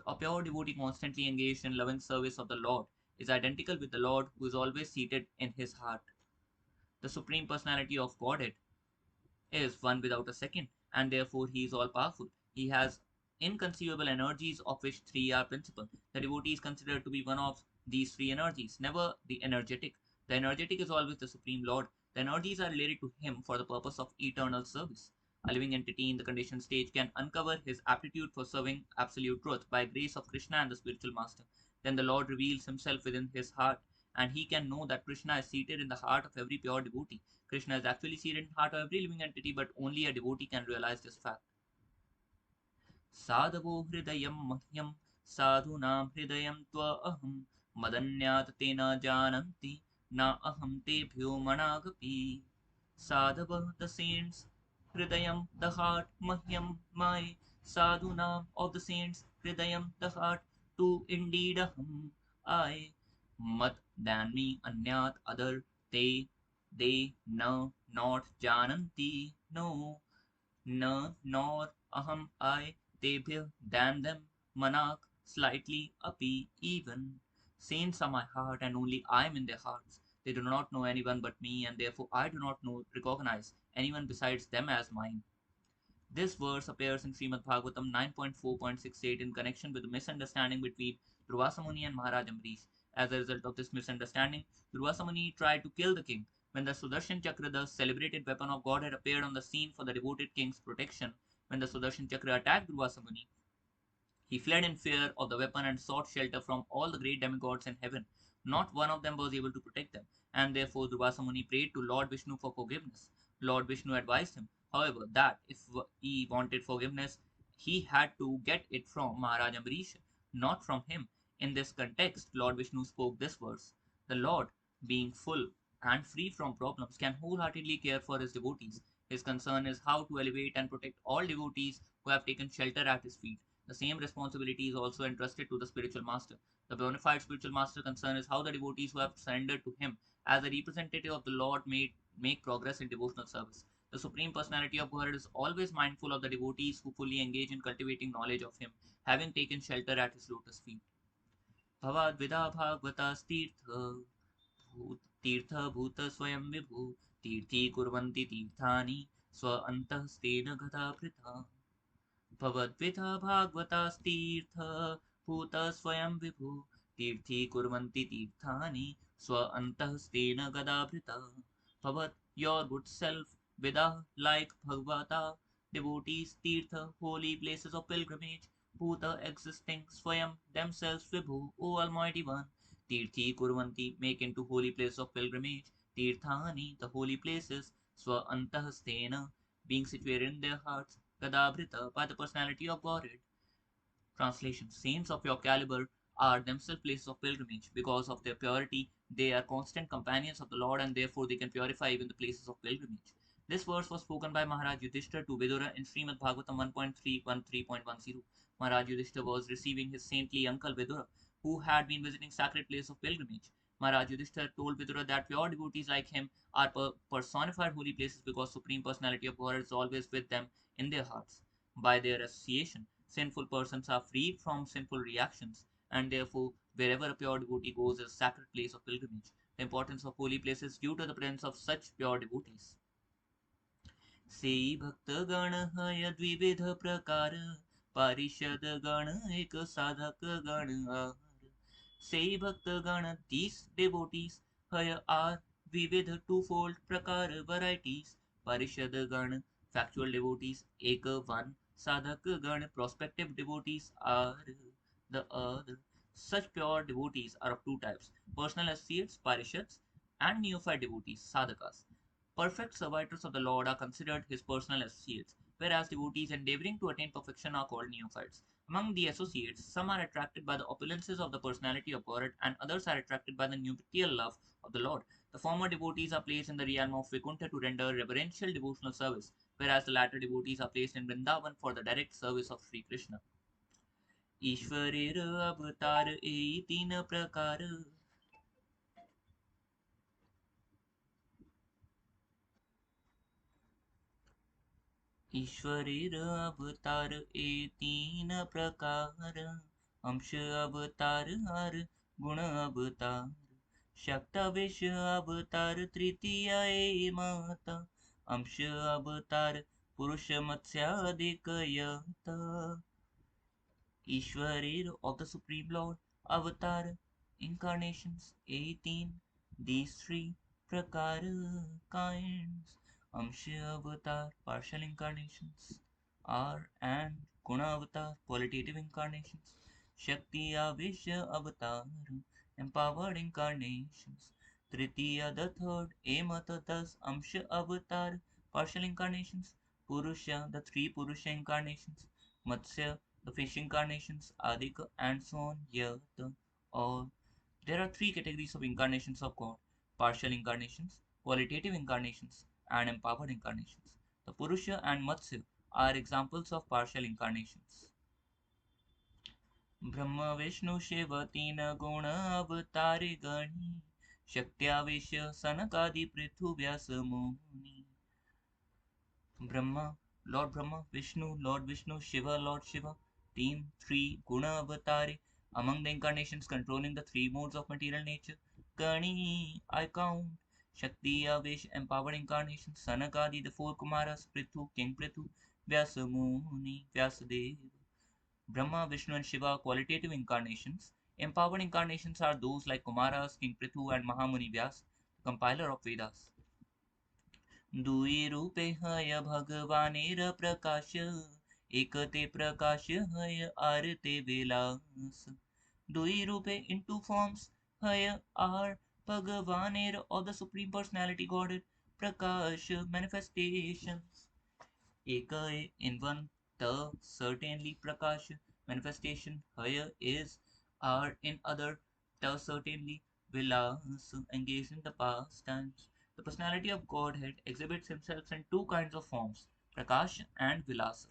A pure devotee constantly engaged in loving service of the Lord is identical with the Lord who is always seated in his heart. The Supreme Personality of Godhead is one without a second, and therefore he is all powerful. He has inconceivable energies, of which three are principal. The devotee is considered to be one of these three energies, never the energetic. The energetic is always the Supreme Lord. The energies are related to him for the purpose of eternal service. A living entity in the conditioned stage can uncover his aptitude for serving absolute truth by grace of Krishna and the spiritual master. Then the Lord reveals himself within his heart, and he can know that Krishna is seated in the heart of every pure devotee. Krishna is actually seated in the heart of every living entity, but only a devotee can realize this fact. साधवो हृदयं मह्यं साधूनां हृदयं त्वहं मदन्यात् ते न जानन्ति न अहं तेभ्यो मनागपि Sadhava, the saints, Hridayam, the heart, Mahyam, my, Sadhunam, of the saints, Hridayam, the heart, to indeed Aham, I, Mat, than me, Anyat, other, they, no, not, Jananti, no, no, nor, Aham, I, Tebhya, than them, Manak, slightly, Api, even. Saints are my heart, and only I am in their hearts. They do not know anyone but me, and therefore I do not recognize anyone besides them as mine. This verse appears in Srimad Bhagavatam 9.4.68 in connection with the misunderstanding between Durvasa Muni and Maharaj Amrish. As a result of this misunderstanding, Durvasa Muni tried to kill the king. When the Sudarshan Chakra, the celebrated weapon of God, had appeared on the scene for the devoted king's protection, when the Sudarshan Chakra attacked Durvasa Muni, he fled in fear of the weapon and sought shelter from all the great demigods in heaven. Not one of them was able to protect them, and therefore Durvasa Muni prayed to Lord Vishnu for forgiveness. Lord Vishnu advised him, however, that if he wanted forgiveness, he had to get it from Maharaj Amrish, not from him. In this context, Lord Vishnu spoke this verse: The Lord, being full and free from problems, can wholeheartedly care for his devotees. His concern is how to elevate and protect all devotees who have taken shelter at his feet. The same responsibility is also entrusted to the spiritual master. The bona fide spiritual master concern is how the devotees who have surrendered to him as a representative of the Lord may make progress in devotional service. The Supreme Personality of Godhead is always mindful of the devotees who fully engage in cultivating knowledge of him, having taken shelter at his lotus feet. भवाद्विधा भागवतास्तीर्थ तीर्थ भूत स्वयं विभु तीर्थी कुर्वन्ति तीर्थानि स्व अन्तस्तेन गताभृता भवद्विधा भागवतास्तीर्थ भूत स्वयं विभु तीर्थी कुर्वन्ति तीर्थानि स्व अन्तस्तेन गदाभृता भवत् your good self vida like bhagavata devotees tirtha holy places of pilgrimage bhuta existing swayam themselves vibhu o almighty one tirthi kurvanti make into holy place of pilgrimage tirthani the holy places swa antahastena being situated in their hearts Gadabhrita by the personality of Godhead. Translation: Saints of your caliber are themselves places of pilgrimage. Because of their purity, they are constant companions of the Lord, and therefore they can purify even the places of pilgrimage. This verse was spoken by Maharaj Yudhishthir to Vidura in Srimad Bhagavatam 1.313.10. Maharaj Yudhishthir was receiving his saintly uncle Vidura, who had been visiting sacred place of pilgrimage. Maharaj Yudhishthir told Vidura that pure devotees like him are personified holy places because Supreme Personality of Godhead is always with them in their hearts. By their association, sinful persons are freed from sinful reactions, and therefore, wherever a pure devotee goes is a sacred place of pilgrimage. The importance of holy places due to the presence of such pure devotees. सेई भक्त गण हय द्विविध प्रकार पारिषद गण एक साधक गण are सेई भक्त गण 30 devotees हय are विविध twofold प्रकार varieties पारिषद गण factual devotees एक one sadhak गण prospective devotees are the other. Such pure devotees are of two types: personal associates parishads and neophyte devotees sadhakas. Perfect servitors of the Lord are considered his personal associates, whereas devotees endeavoring to attain perfection are called neophytes. Among the associates, some are attracted by the opulences of the personality of God, and others are attracted by the nuptial love of the Lord. The former devotees are placed in the realm of Vaikuntha to render reverential devotional service, whereas the latter devotees are placed in Vrindavan for the direct service of Sri Krishna. ईश्वरेर अवतार ए तीन प्रकार ईश्वरेर अवतार ए तीन प्रकार अंश अवतार are गुण अवतार शक्तावेश अवतार तृतीय ए माता अंश अवतार पुरुष मत्स्यादिक यता Ishwarir of the Supreme Lord, Avatar, incarnations 18, these three prakar kinds, Amsha Avatar, partial incarnations, are and Guna Avatar, qualitative incarnations, Shakti Avesha Avatar, empowered incarnations, Tritiya the third, Emata thus Amsha Avatar, partial incarnations, Purusha, the three Purusha incarnations, Matsya, the fish incarnations, Adika, and so on. Yeah, all. There are three categories of incarnations of God: partial incarnations, qualitative incarnations, and empowered incarnations. The Purusha and Matsya are examples of partial incarnations. ब्रह्म विष्णु शिव तीन गुण अवतारे गणी शक्त्यावेश सनकादि पृथु व्यास मुनि Brahma, Lord Brahma, Lord Vishnu, Shiva, Lord Shiva, Team 3, Guna Avatare, among the incarnations controlling the three modes of material nature. Gani, I count. Shakti, Avesh, empowered incarnations. Sanakadi, the four Kumaras, Prithu, King Prithu, Vyasamuni, Vyasadeva. Brahma, Vishnu, and Shiva, qualitative incarnations. Empowered incarnations are those like Kumaras, King Prithu, and Mahamuni Vyas, the compiler of Vedas. दुई रूपे हय भगवानेर प्रकाश एकते प्रकाश हय आरते विलास दुई रूपे in two forms haya are Bhagavaner of the Supreme Personality Godhead Prakash manifestations Ekaye in one the certainly Prakash manifestation haya is are in other the certainly Vilas engaged in the pastimes. The personality of Godhead exhibits himself in two kinds of forms, Prakash and Vilasa.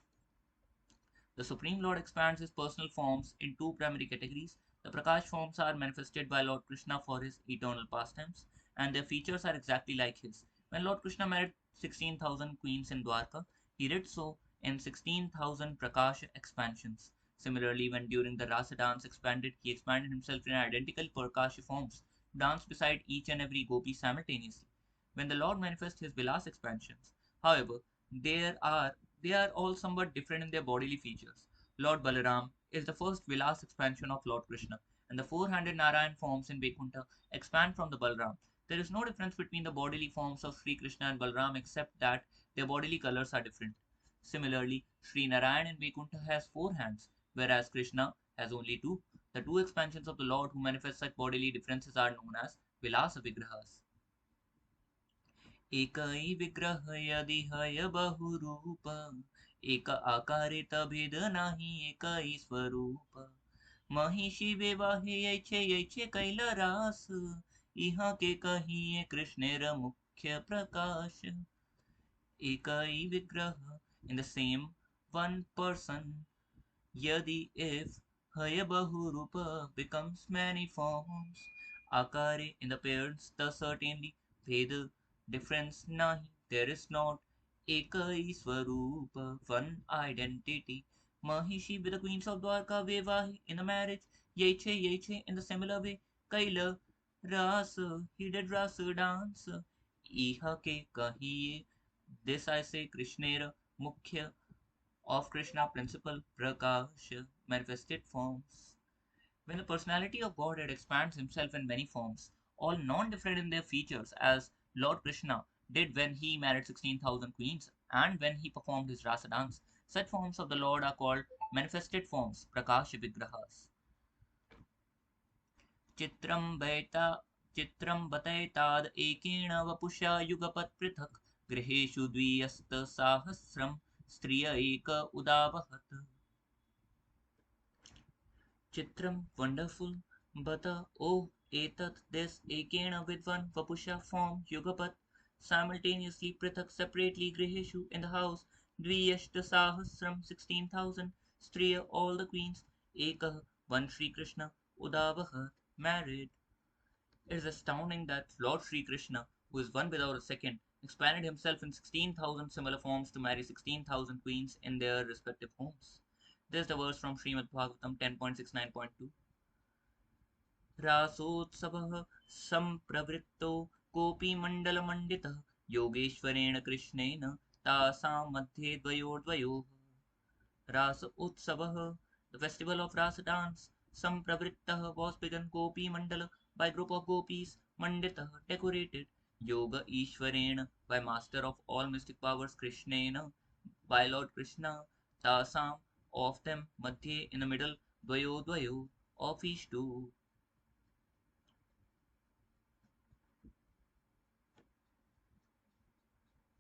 The Supreme Lord expands his personal forms in two primary categories. The Prakash forms are manifested by Lord Krishna for his eternal pastimes, and their features are exactly like his. When Lord Krishna married 16,000 queens in Dwarka, he did so in 16,000 Prakash expansions. Similarly, when during the Rasa dance expanded, he expanded himself in identical Prakash forms to dance beside each and every gopi simultaneously. When the Lord manifests his Vilas expansions, however, there are they are all somewhat different in their bodily features. Lord Balaram is the first Vilas expansion of Lord Krishna, and the 400 Narayan forms in Vaikuntha expand from the Balaram. There is no difference between the bodily forms of Sri Krishna and Balaram except that their bodily colors are different. Similarly, Sri Narayan in Vaikuntha has four hands, whereas Krishna has only two. The two expansions of the Lord who manifest such bodily differences are known as Vilasa Vigrahas. एकई विग्रह यदि हय बहुरूप एक आकारित भेद नाही एक स्वरूप महिषी विवाहे यैछे कैलरास इहा के कहिए कृष्णेर मुख्य प्रकाश एकै vigraha in the same one person. Yadi if Haya Bahurupa becomes many forms, Akare in the parents, the certainly Veda difference nahi, there is not Ekai Swarupa, one identity. Mahishi with the queens of Dwarka Vevahi in the marriage, Yeche in the similar way, Kaila Rasa, he did Rasa dance, Iha ke kahiye, this I say Krishnera Mukhya of Krishna principle Prakash manifested forms. When the personality of Godhead expands himself in many forms, all non-different in their features, as Lord Krishna did when he married 16,000 queens and when he performed his rasa dance, such forms of the Lord are called manifested forms, Prakash Vigrahas. चित्रं वैता चित्रं बतैताद एकेण वपुषा युगपत् पृथक् गृहेषु द्वियस्तसाहस्रं स्त्रिय एक उदावहत् चित्रं wonderful बत ओ एतत् this एकेण with one vapusha form युगपत् simultaneously पृथक् separately गृहेषु in the house द्वियष्टसाहस्रं 16,000 स्त्रिय all the queens एकः one Sri Krishna उदावहत् married. It is astounding that Lord Sri Krishna, who is one without a second, expanded himself in 16,000 similar forms to marry 16,000 queens in their respective homes. This is the verse from Srimad Bhagavatam 10.69.2. रासोत्सवः सम्प्रवृत्तो गोपीमण्डलमण्डितः योगेश्वरेण कृष्णेन तासां मध्ये द्वयोर्द्वयोः Rasa Utsavah, the festival of Rasa dance, Sampravrittah was begun Gopi Mandala by group of gopis, Manditah decorated, Yoga Ishwarena by master of all mystic powers Krishnena, by Lord Krishna, Tasam of them Madhye in the middle, Dvayo of each two.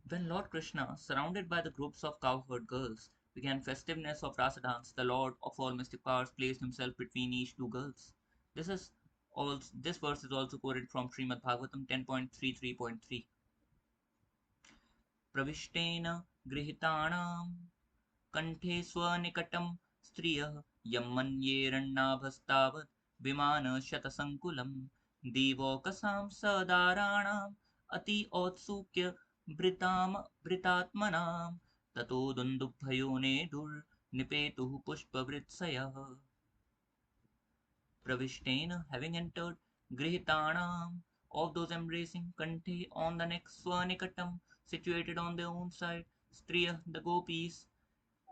When Lord Krishna, surrounded by the groups of cowherd girls, began festiveness of Rasa dance, the Lord of all mystic powers placed himself between each two girls. This is this verse is also quoted from Srimad Bhagavatam 10.33.3. प्रविष्टेन गृहीतानां कण्ठे स्वनिकटं स्त्रियः यम्मन्येरण्णाभस्तावत् विमानशतसङ्कुलं दिवौकसां सदाराणाम् अति औत्सुक्य भृतात्मनां ततो दुन्दुभयो नेदुर्निपेतुः पुष्पवृत्सयः Pravishten, having entered, Grihitanam, of those embracing, Kante on the neck, Swanikatam, situated on their own side, Striya, the gopis,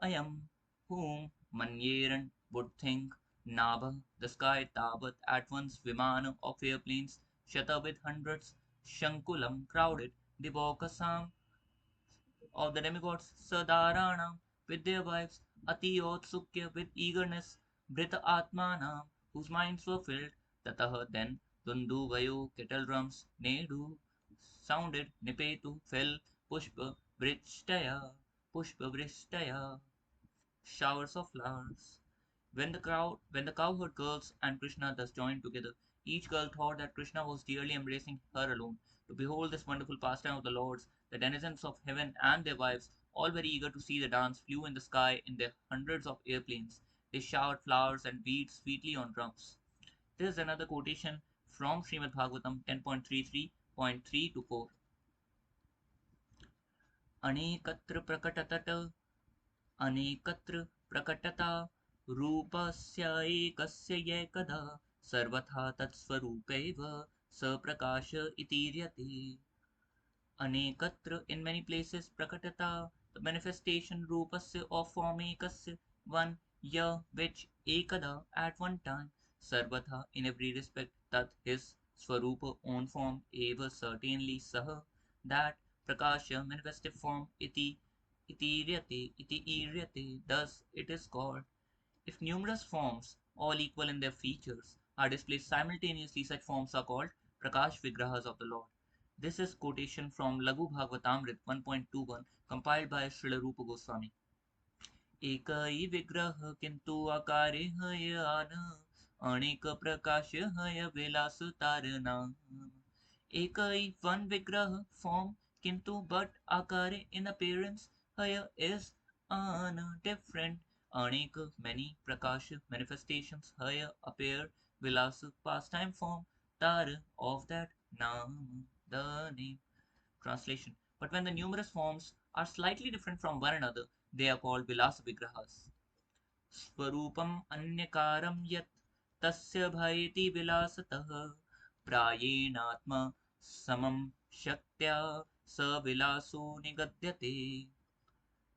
Ayam, whom Manyeran would think, Nabha, the sky, Tabat, at once Vimana of airplanes, Shata with hundreds, Shankulam, crowded, Divokasam, of the demigods Sadaranam with their wives, Atiyotsukkya with eagerness, Brita Atmanam whose minds were filled, Tatah then Dunduvayo kettle drums, Nedu sounded, Nipetu fell, Pushpa Vrishhtaya, showers of flowers. When the cowherd girls and Krishna thus joined together, each girl thought that Krishna was dearly embracing her alone. To behold this wonderful pastime of the lords, the denizens of heaven and their wives, all very eager to see the dance, flew in the sky in their hundreds of airplanes. They showered flowers and beat sweetly on drums. This is another quotation from Srimad Bhagavatam 10.33.3 to 4. अनेकत्र प्रकटतट अनेकत्र प्रकटता रूपस्य एकस्य एकदा सर्वथा तत्स्वरूपैव स प्रकाश इतीर्यते अनेकत्र in many places prakatata the manifestation rupasya of form ekasya one ya which ekada at one time sarvatha in every respect tat his swarupa own form eva certainly sah that prakasha manifested form iti iryate thus it is called if numerous forms, all equal in their features, are displayed simultaneously, such forms are called Prakash Vigrahas of the Lord. This is quotation from Laghu Bhagavatamrit 1.21 compiled by Srila Rupa Goswami. एकई विग्रह किंतु आकारे हय आन, अनेक प्रकाश हय विलास तार नाम. Ekai one vigraha form kintu but akare in appearance haya is an different. Anek many prakash manifestations haya appear vilasa pastime form tar of that nam the name. Translation. But when the numerous forms are slightly different from one another, they are called vilasa vigrahas. स्वरूपम् अन्यकारं यत् तस्य भयति विलासतः प्रायेणात्मा समं शक्त्या स विलासो निगद्यते.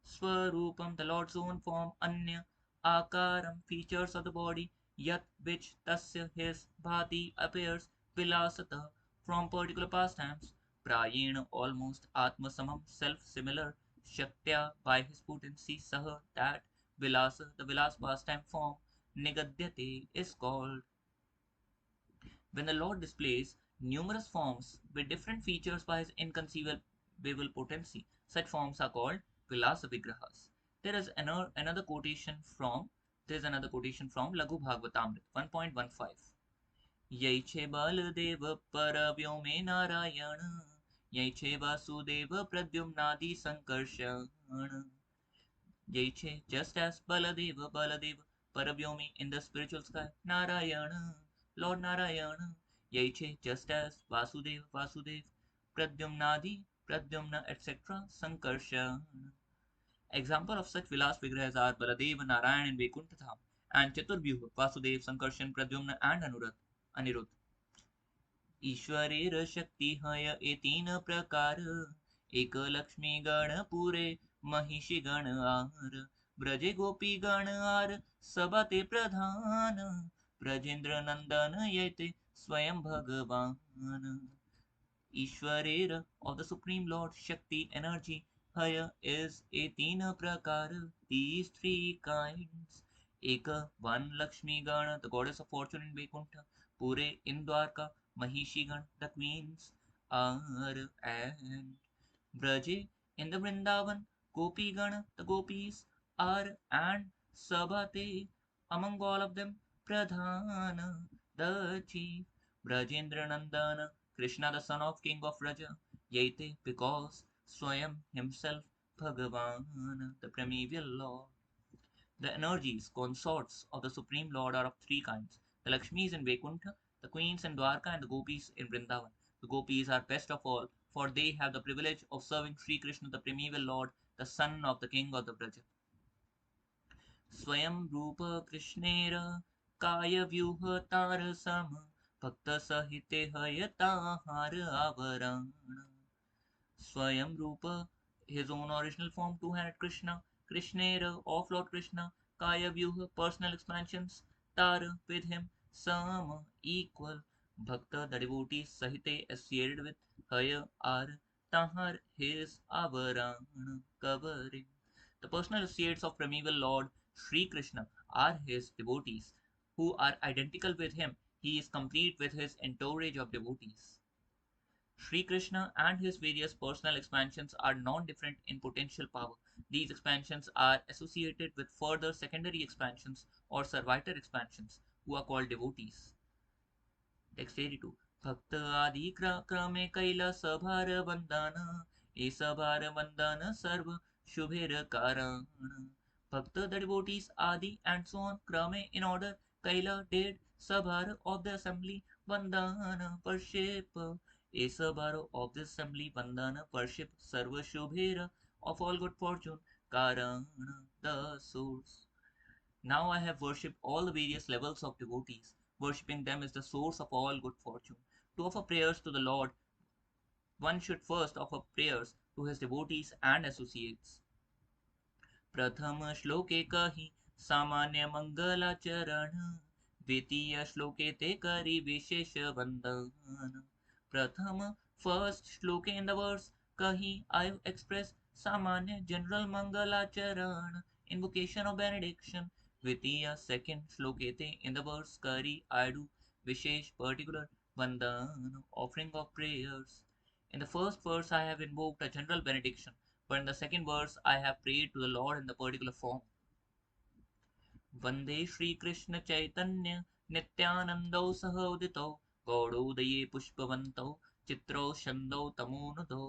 Swarupam, the Lord's own form, Anya, Akaram, features of the body, Yat, which, Tasya, his, Bhati, appears, Vilasata, from particular pastimes, Prayena, almost, Atmasamam, self-similar, Shaktya, by his potency, Saha, that, Vilasa, the Vilas pastime form, Nigadyate, is called. When the Lord displays numerous forms with different features by his inconceivable potency, such forms are called Vilasa Vigrahas. There is another quotation from Laghu Bhagavatamrit 1.15. Yaiche Baladev Paravyome Narayana, Yaiche Vasudeva Pradyumnadi Sankarshan. Yaiche, just as Baladeva, Parabhyomi in the spiritual sky, Narayana, Lord Narayana. Yaiche, just as Vasudev, Pradyumna, etc., Sankarshan. Example of such Vilas Vigrahas are Baladeva, Narayan in Vaikuntha Dham, and Chaturbhyuha, Vasudev, Sankarshan, Pradyumna, and Anirudh. ईश्वरेर शक्ति हय ए तीन प्रकार, एक लक्ष्मी गण पूरे महिषी गण are, ब्रजे गोपी गण are सबा ते प्रधान, ब्रजेंद्र नंदन ये ते स्वयं भगवान. Ishwarera of the Supreme Lord, Shakti, energy, Haya is 18 prakara, these three kinds. Eka, one Lakshmi Gana, the goddess of fortune in Vaikuntha, Pure in Dwarka, Mahishi Gana, the queens, are and Braje in the Vrindavan, Gopi Gana, the gopis, are and Sabhate, among all of them, Pradhana, the chief, Brajendra Nandana, Krishna, the son of King of Raja, Yaite, because Swayam himself, Bhagavan, the primeval Lord. The energies, consorts of the Supreme Lord are of three kinds: the Lakshmis in Vaikuntha, the queens in Dwarka, and the gopis in Vrindavan. The gopis are best of all, for they have the privilege of serving Sri Krishna, the primeval Lord, the son of the king of the Braja. स्वयं रूप कृष्णेर कायव्यूह तारसम भक्त सहिते हयताहार आवरण. Swayam Rupa, his own original form, two-handed Krishna, Krishnera of Lord Krishna, Kaya Vyuha, personal expansions, Tara with him, Sama, equal, Bhakta, the devotee, Sahite, associated with, Haya, are, Tahar, his, Avarana, covering. The personal associates of primeval Lord Sri Krishna are his devotees, who are identical with him. He is complete with his entourage of devotees. Sri Krishna and his various personal expansions are non-different in potential power. These expansions are associated with further secondary expansions or servitor expansions, who are called devotees. Text 82. भक्त आदि क्रमे कैलास भार वंदना, ऐसा भार वंदना सर्व शुभेर कारण. Bhakta, the devotees, Adi, and so on, Krame, in order, Kaila did, Sabhar of the assembly, Vandana, worship, a Sabhar of the assembly, Vandana, worship, Sarva Shubhera, of all good fortune, Karana, the source. Now I have worshipped all the various levels of devotees. Worshipping them is the source of all good fortune. To offer prayers to the Lord, one should first offer prayers to his devotees and associates. प्रथम श्लोके कहि सामान्य मंगलाचरण, द्वितीय श्लोके ते करि विशेष वंदन. प्रथम, first श्लोके in the verse, kahi I express samanya general mangalacharan, invocation of benediction. Dvitiya, second shloke te in the verse, kari I do vishesh particular vandan, offering of prayers. In the first verse I have invoked a general benediction, but in the second verse I have prayed to the Lord in the particular form. वन्दे श्रीकृष्ण चैतन्य नित्यानन्दौ सहोदितौ गौडोदये पुष्पवन्तौ चित्रौ छन्दौ तमोनुधौ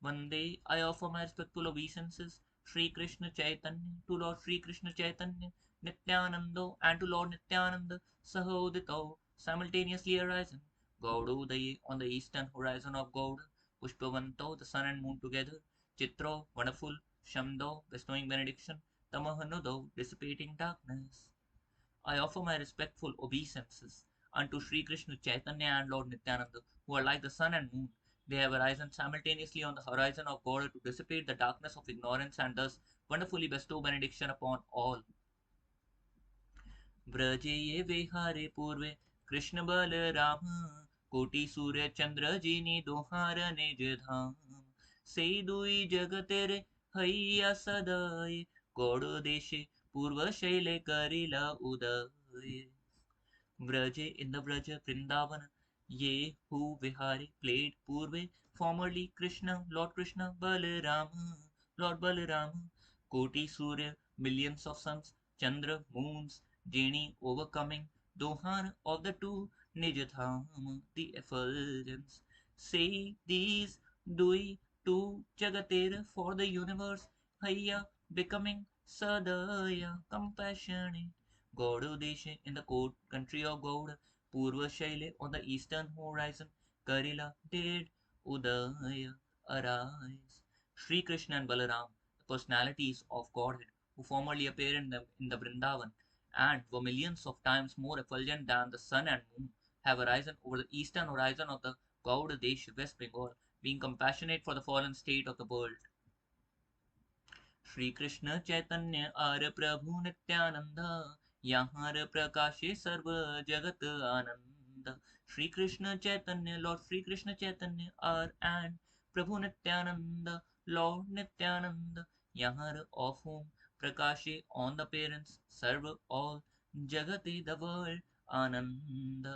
वन्दे I offer my respectful obeisances Sri Krishna Chaitanya to Lord Sri Krishna Chaitanya Nityanando and to Lord Nityananda Sahodito simultaneously arisen Gaudodaye on the eastern horizon of Gauda Pushpavanto the sun and moon together Chitro wonderful Shamdo bestowing benediction Tamahanudo dissipating darkness. I offer my respectful obeisances unto Sri Krishna Chaitanya and Lord Nityananda, who are like the sun and moon. They have arisen simultaneously on the horizon of God to dissipate the darkness of ignorance and thus wonderfully bestow benediction upon all. व्रजे ये विहारे पूर्वे कृष्ण बल राम कोटि सूर्य चंद्र जिनी दोहार निज धाम से दुई जगतेर हैया सदय गौड़ देशे पूर्व शैले करिला उदय Vraja in the Vraja Vrindavan, ye who Vihari played Purve, formerly Krishna, Lord Krishna, Balarama, Lord Balarama, Koti Surya, millions of suns, Chandra, moons, Jani overcoming, Dohan of the two, Nijatham, the effulgence. Say these Dui two Jagatera for the universe, Haya becoming Sadaya, compassionate. Gaudodeshe in the country of Gauda, Purva Shaile on the eastern horizon, Karila did Udaya arise. Sri Krishna and Balaram, the personalities of Godhead, who formerly appeared in the Vrindavan and were millions of times more effulgent than the sun and moon, have arisen over the eastern horizon of the Gauda Desh, West Bengal, being compassionate for the fallen state of the world. Shri Krishna Chaitanya आर प्रभु नित्यानंद यहाँ प्रकाशे सर्व जगत आनंद Shri Krishna Chaitanya Lord Shri Krishna Chaitanya आर and Prabhu Nityananda Lord Nityananda यहाँ of whom प्रकाशे on the parents serve all जगते the world Anand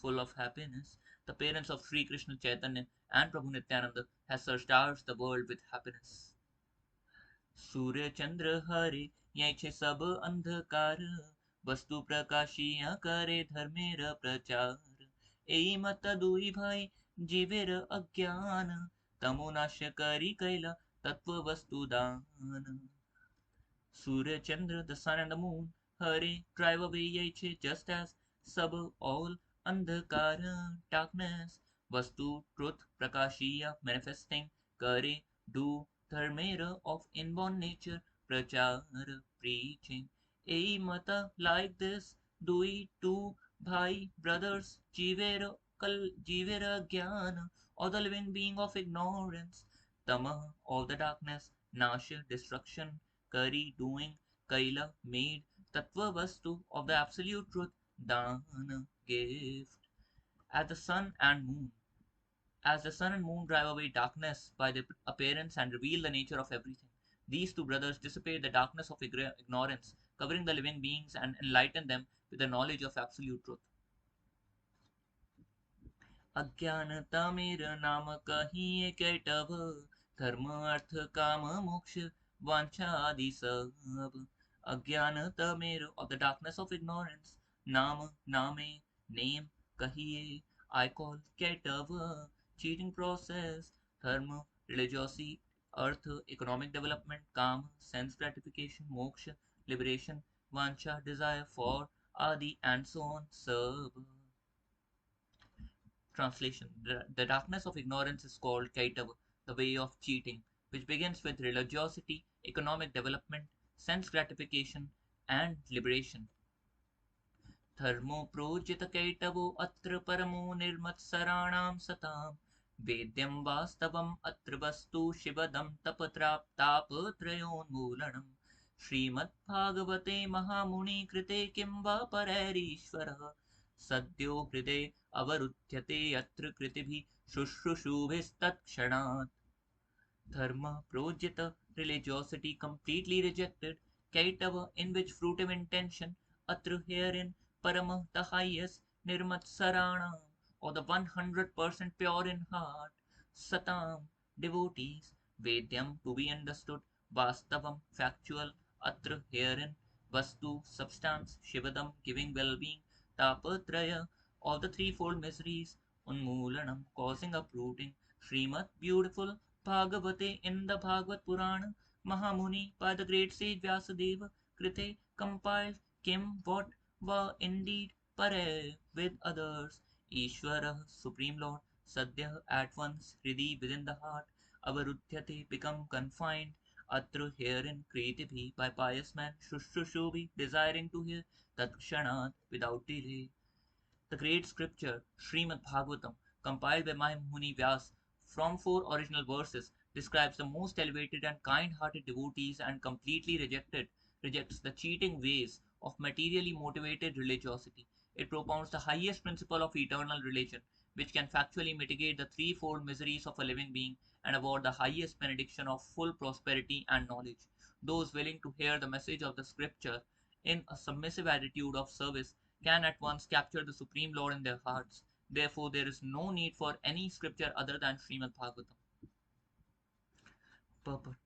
full of happiness the parents of Sri Krishna Chaitanya and Prabhu Nityananda has surcharged the world with happiness. Surya Chandra हरे याचे सब अंधकार वस्तु प्रकाशिया करे धर्मेर प्रचार एई मत दुई भाई जीवेर अज्ञान तमोनाश करी कैला तत्व वस्तु दान Surya Chandra, the sun and the moon, Hare, drive away Yache, just as Sab, all, Andhakara, darkness, Vastu, truth, Prakashiya, manifesting, Kare, do, Dharmera of inborn nature, Prachara, preaching, A mata, like this, Dui, two, Bhai, brothers, Jivera, Kal, Jivera, Jnana, or the living being of ignorance, Tama, of the darkness, Nasha, destruction, Kari doing, Kaila made, Tattva Vastu of the absolute truth, Dana gift. As the sun and moon, as the sun and moon drive away darkness by their appearance and reveal the nature of everything, these two brothers dissipate the darkness of ignorance, covering the living beings and enlighten them with the knowledge of absolute truth. अज्ञानता मेरा नाम कहिए कैटभ धर्म अर्थ काम मोक्ष वांछा आदि सब अज्ञानता मेरो of the darkness of ignorance नाम नामे name kahiye I call Kaitabh cheating process dharma religiosity earth economic development काम sense gratification moksha liberation vancha desire for adi and so on sub. Translation: the darkness of ignorance is called Kaitava, the way of cheating, which begins with religiosity, economic development, sense gratification, and liberation. धर्मो प्रोज्यत कैटवो अत्र परमो निर्मत्सराणां सताम् वेद्यं वास्तवम् अत्र वस्तु शिवदं तपत्राप्तापत्रयोन्मूलनम् श्रीमद्भागवते महामुनिकृते किं वा परैरीश्वरः सद्यो हृदे अवरुध्यते यत्र कृतिभिः शुश्रूषुभिस्तत्क्षणात् Dharma, projita, religiosity completely rejected, Kaitava, in which fruitive intention, Atra herein, Parama, the highest, Nirmatsarana, or the 100% pure in heart, Satam, devotees, Vedyam, to be understood, Vastavam, factual, Atra herein, Vastu, substance, Shivadam, giving well-being, Tapatraya, of the threefold miseries, Unmoolanam, causing uprooting, Srimad, beautiful, Bhagavate in the Bhagavad Purana, Mahamuni by the great sage Vyasadeva, Krite, compiled, Kim, what, were indeed, Pare, with others, Ishvara, Supreme Lord, Sadhya, at once, Hridi, within the heart, Avarudhyate, become confined, Atra, herein, creative he, by pious man, Shushrushubhi, desiring to hear, Tatshanat, without delay. The great scripture, Srimad Bhagavatam, compiled by Mahamuni Vyas from four original verses, describes the most elevated and kind-hearted devotees and completely rejects the cheating ways of materially motivated religiosity. It propounds the highest principle of eternal religion, which can factually mitigate the threefold miseries of a living being and award the highest benediction of full prosperity and knowledge. Those willing to hear the message of the scripture in a submissive attitude of service can at once capture the Supreme Lord in their hearts. Therefore, there is no need for any scripture other than Srimad Bhagavatam. Purport.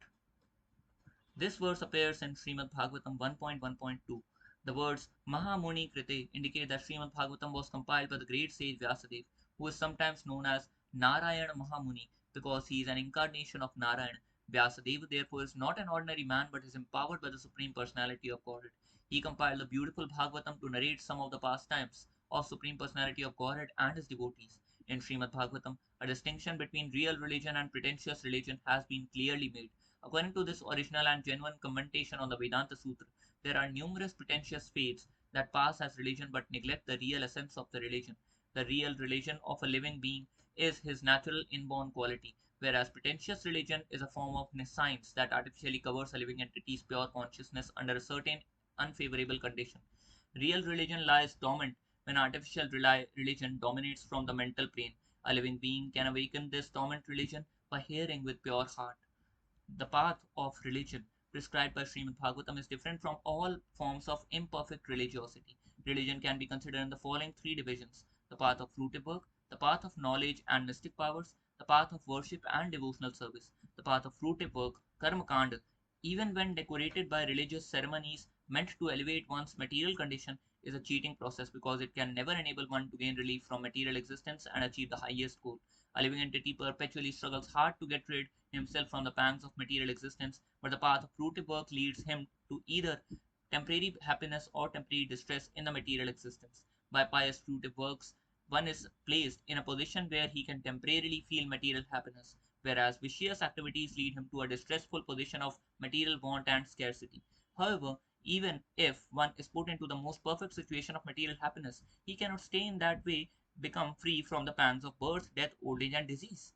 This verse appears in Srimad Bhagavatam 1.1.2. The words Mahamuni Krite indicate that Srimad Bhagavatam was compiled by the great sage Vyasadeva, who is sometimes known as Narayana Mahamuni because he is an incarnation of Narayana. Vyasadeva, therefore, is not an ordinary man but is empowered by the Supreme Personality of Godhead. He compiled the beautiful Bhagavatam to narrate some of the pastimes of Supreme Personality of Godhead and his devotees. In Srimad Bhagavatam, a distinction between real religion and pretentious religion has been clearly made. According to this original and genuine commentation on the Vedanta Sutra, there are numerous pretentious faiths that pass as religion but neglect the real essence of the religion. The real religion of a living being is his natural inborn quality, whereas pretentious religion is a form of science that artificially covers a living entity's pure consciousness under a certain unfavorable condition. Real religion lies dormant when artificial religion dominates from the mental plane. A living being can awaken this dormant religion by hearing with pure heart. The path of religion prescribed by Srimad Bhagavatam is different from all forms of imperfect religiosity. Religion can be considered in the following three divisions: the path of fruitive work, the path of knowledge and mystic powers, the path of worship and devotional service. The path of fruitive work, Karma Kanda, even when decorated by religious ceremonies meant to elevate one's material condition, is a cheating process because it can never enable one to gain relief from material existence and achieve the highest goal. A living entity perpetually struggles hard to get rid himself from the pangs of material existence, but the path of fruitive work leads him to either temporary happiness or temporary distress in the material existence. By pious fruitive works, one is placed in a position where he can temporarily feel material happiness, whereas vicious activities lead him to a distressful position of material want and scarcity. However, even if one is put into the most perfect situation of material happiness, he cannot stay in that way, become free from the pangs of birth, death, old age, and disease.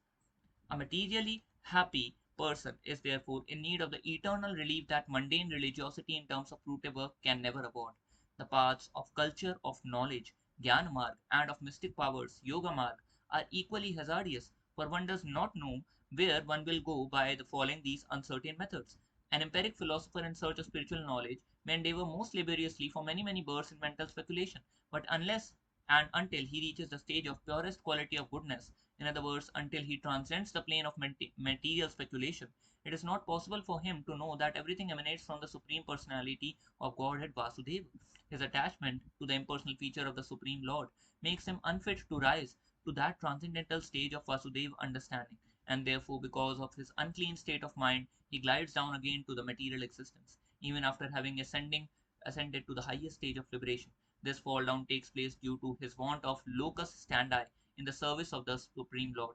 A materially happy person is therefore in need of the eternal relief that mundane religiosity in terms of fruitive work can never afford. The paths of culture, of knowledge, Jnana Marg, and of mystic powers, Yoga Marg, are equally hazardous, for one does not know where one will go by the following these uncertain methods. An empiric philosopher in search of spiritual knowledge may endeavor most laboriously for many births in mental speculation, but unless and until he reaches the stage of purest quality of goodness, in other words, until he transcends the plane of material speculation, it is not possible for him to know that everything emanates from the Supreme Personality of Godhead Vasudeva. His attachment to the impersonal feature of the Supreme Lord makes him unfit to rise to that transcendental stage of Vasudeva understanding, and therefore, because of his unclean state of mind, he glides down again to the material existence, even after having ascended to the highest stage of liberation. This fall down takes place due to his want of locus standi in the service of the Supreme Lord.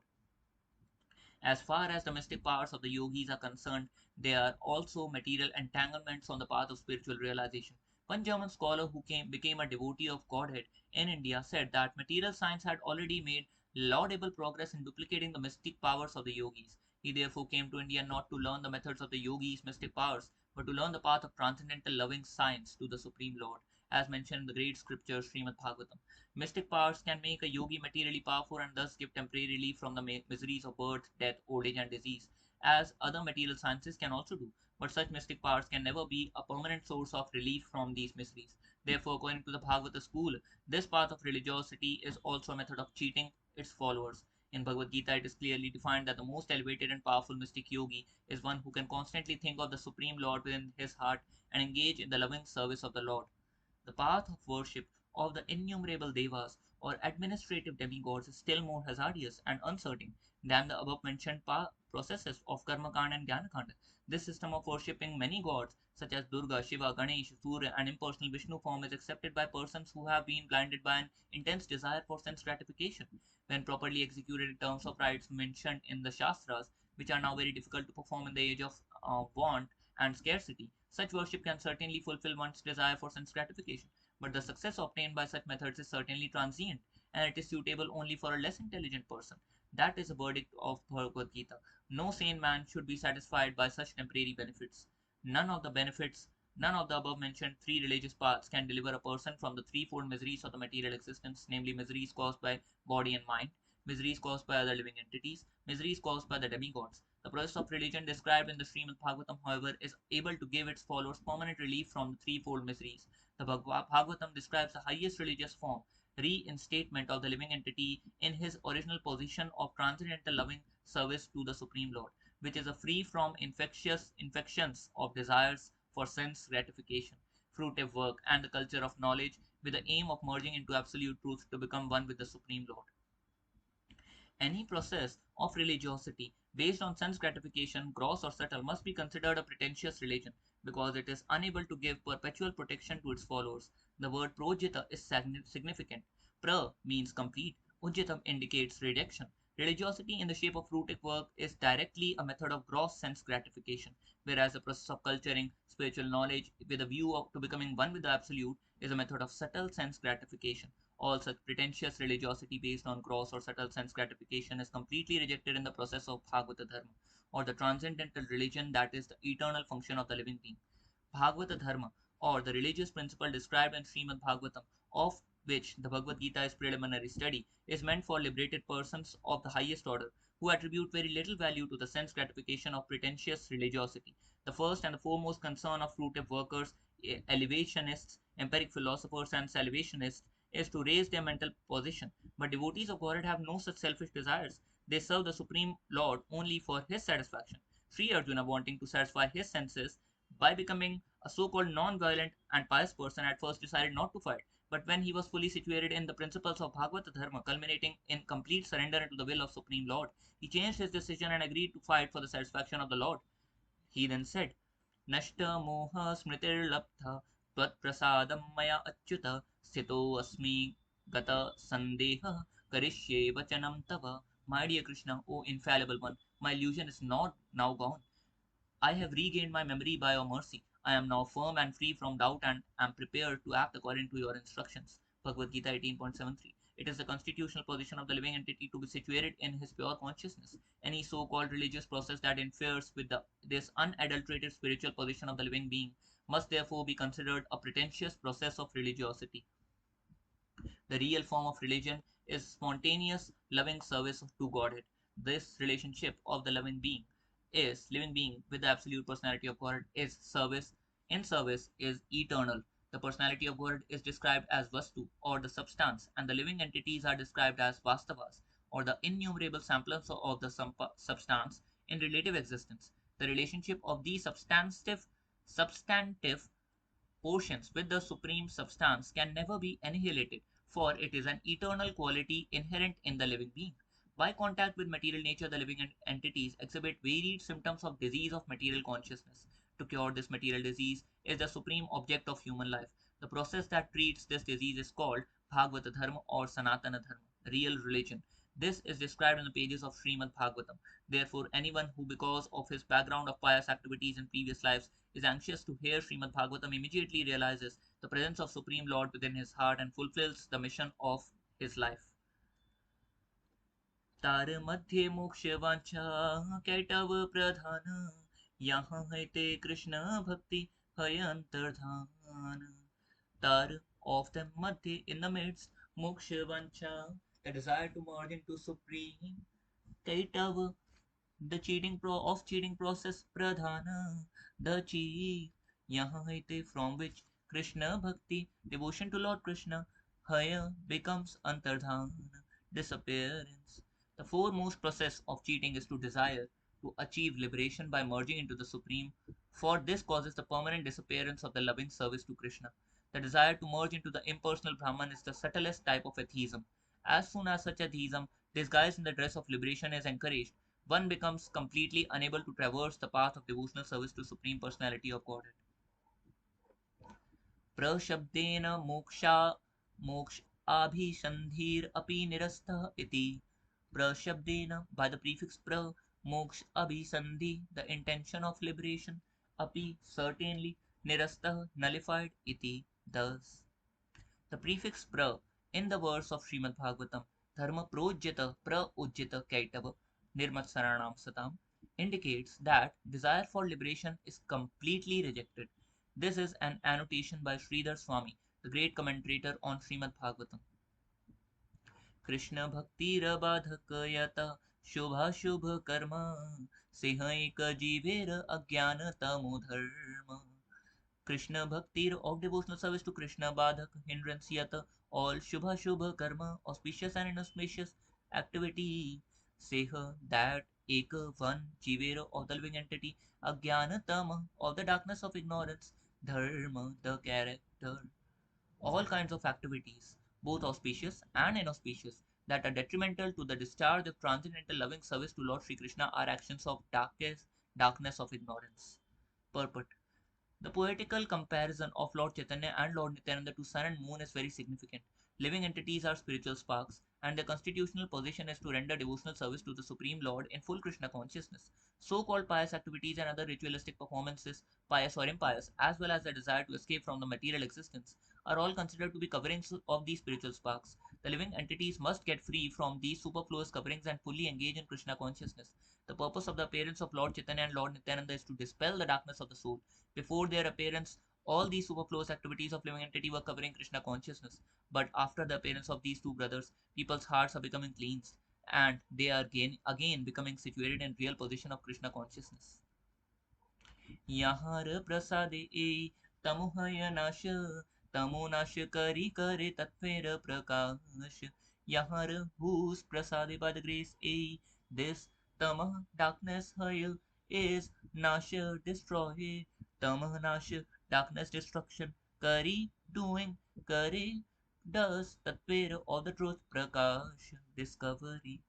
As far as the mystic powers of the yogis are concerned, they are also material entanglements on the path of spiritual realization. One German scholar who became a devotee of Godhead in India said that material science had already made laudable progress in duplicating the mystic powers of the yogis. He therefore came to India not to learn the methods of the yogis' mystic powers, but to learn the path of transcendental loving science to the Supreme Lord, as mentioned in the great scripture Srimad Bhagavatam. Mystic powers can make a yogi materially powerful and thus give temporary relief from the miseries of birth, death, old age, and disease, as other material sciences can also do. But such mystic powers can never be a permanent source of relief from these miseries. Therefore, according to the Bhagavata school, this path of religiosity is also a method of cheating its followers. In Bhagavad Gita, it is clearly defined that the most elevated and powerful mystic yogi is one who can constantly think of the Supreme Lord within his heart and engage in the loving service of the Lord. The path of worship of the innumerable devas or administrative demigods is still more hazardous and uncertain than the above mentioned processes of Karmakanda and Jnanakanda. This system of worshipping many gods, such as Durga, Shiva, Ganesh, Surya, and impersonal Vishnu form, is accepted by persons who have been blinded by an intense desire for sense gratification. When properly executed in terms of rites mentioned in the Shastras, which are now very difficult to perform in the age of want and scarcity, such worship can certainly fulfill one's desire for sense gratification. But the success obtained by such methods is certainly transient, and it is suitable only for a less intelligent person. That is a verdict of Bhagavad Gita. No sane man should be satisfied by such temporary benefits. None of the benefits, none of the above mentioned three religious paths can deliver a person from the threefold miseries of the material existence, namely miseries caused by body and mind, miseries caused by other living entities, miseries caused by the demigods. The process of religion described in the Srimad Bhagavatam, however, is able to give its followers permanent relief from the threefold miseries. The Bhagavatam describes the highest religious form, reinstatement of the living entity in his original position of transcendental loving service to the Supreme Lord, which is a free from infectious infections of desires for sense gratification, fruitive work, and the culture of knowledge, with the aim of merging into absolute truth to become one with the Supreme Lord. Any process of religiosity based on sense gratification, gross or subtle, must be considered a pretentious religion because it is unable to give perpetual protection to its followers. The word projita is significant. Pra means complete, ujitam indicates rejection. Religiosity in the shape of fruitive work is directly a method of gross sense gratification, whereas the process of culturing spiritual knowledge with a view to becoming one with the Absolute is a method of subtle sense gratification. All such pretentious religiosity based on gross or subtle sense gratification is completely rejected in the process of Bhagavata Dharma, or the transcendental religion that is the eternal function of the living being. Bhagavata Dharma, or the religious principle described in Srimad Bhagavatam, of which the Bhagavad Gita is preliminary study, is meant for liberated persons of the highest order, who attribute very little value to the sense gratification of pretentious religiosity. The first and the foremost concern of fruitive workers, elevationists, empiric philosophers, and salvationists is to raise their mental position. But devotees of Godhead have no such selfish desires. They serve the Supreme Lord only for His satisfaction. Sri Arjuna, wanting to satisfy his senses by becoming a so-called non-violent and pious person, at first decided not to fight. But when he was fully situated in the principles of Bhagavata Dharma, culminating in complete surrender into the will of Supreme Lord, he changed his decision and agreed to fight for the satisfaction of the Lord. He then said, Nashta moha smritirlabdha त्वत्प्रसादं मया Achyut स्थितोऽस्मि gata sandeha karishye vachanam tava. My dear Krishna, O infallible one, my illusion is not now gone. I have regained my memory by your mercy. I am now firm and free from doubt and am prepared to act according to your instructions. Bhagavad Gita 18.73. It is the constitutional position of the living entity to be situated in his pure consciousness. Any so-called religious process that interferes with this unadulterated spiritual position of the living being must therefore be considered a pretentious process of religiosity. The real form of religion is spontaneous, loving service to Godhead. This relationship of the living being with the absolute personality of God is service. In service is eternal. The personality of God is described as Vastu or the substance, and the living entities are described as Vastavas or the innumerable samplers of the substance in relative existence. The relationship of these substantive portions with the supreme substance can never be annihilated, for it is an eternal quality inherent in the living being. By contact with material nature, the living entities exhibit varied symptoms of disease of material consciousness. To cure this material disease is the supreme object of human life. The process that treats this disease is called Bhagavata Dharma or Sanatana Dharma, real religion. This is described in the pages of Srimad Bhagavatam. Therefore, anyone who, because of his background of pious activities in previous lives, is anxious to hear Srimad Bhagavatam immediately realizes the presence of Supreme Lord within his heart and fulfills the mission of his life. तार मध्य मोक्ष वांछा कैटव प्रधान यहाँ है ते कृष्ण भक्ति है अंतर्धान. Tar of the madhya in the midst, moksha vancha, the desire to merge into supreme, kaitava, the cheating process, pradhana, the chief, yaha haite from which Krishna bhakti, devotion to Lord Krishna, haya becomes antardhan, disappearance. The foremost process of cheating is to desire to achieve liberation by merging into the Supreme, for this causes the permanent disappearance of the loving service to Krishna. The desire to merge into the impersonal Brahman is the subtlest type of atheism. As soon as such atheism, disguised in the dress of liberation, is encouraged, one becomes completely unable to traverse the path of devotional service to Supreme Personality of Godhead. प्रशब्देन मोक्षाभिसन्धिरपि निरस्तः इति प्रशब्देन by the prefix pra moksha abhisandhi the intention of liberation api certainly nirastah nullified iti thus the prefix pra in the verse of Srimad Bhagavatam dharma projyata praujyata kaitava nirmatsaranam satam indicates that desire for liberation is completely rejected. This is an annotation by Sridhar Swami, the great commentator on Srimad Bhagavatam. Krishna Bhakti Rabadhakayata Shubha Shubha Karma Sihaika Jivera Ajnana Tamo Dharma. Krishna Bhakti of devotional service to Krishna Badhak hindrance yata all Shubha Shubha Karma auspicious and inauspicious activity. Seha that Eka one Jivera of the living entity Ajnana Tama of the darkness of ignorance Dharma the character all kinds of activities, both auspicious and inauspicious, that are detrimental to the discharge of transcendental loving service to Lord Sri Krishna are actions of darkness of ignorance. Purport. The poetical comparison of Lord Chaitanya and Lord Nityananda to sun and moon is very significant. Living entities are spiritual sparks, and their constitutional position is to render devotional service to the Supreme Lord in full Krishna consciousness. So called pious activities and other ritualistic performances, pious or impious, as well as the desire to escape from the material existence, are all considered to be coverings of these spiritual sparks. The living entities must get free from these superfluous coverings and fully engage in Krishna consciousness. The purpose of the appearance of Lord Chaitanya and Lord Nityananda is to dispel the darkness of the soul. Before their appearance, all these superfluous activities of living entity were covering Krishna consciousness. But after the appearance of these two brothers, people's hearts are becoming cleansed, and they are again becoming situated in real position of Krishna consciousness. यहाँ प्रसादे ए तमोहय नाश तमो नाश करी करे तत्वेर प्रकाश यहाँ whose Prasade by the grace a this tamah darkness haya is nash destroy tamah nash darkness destruction kari doing kare does tatver of the truth prakash discovery.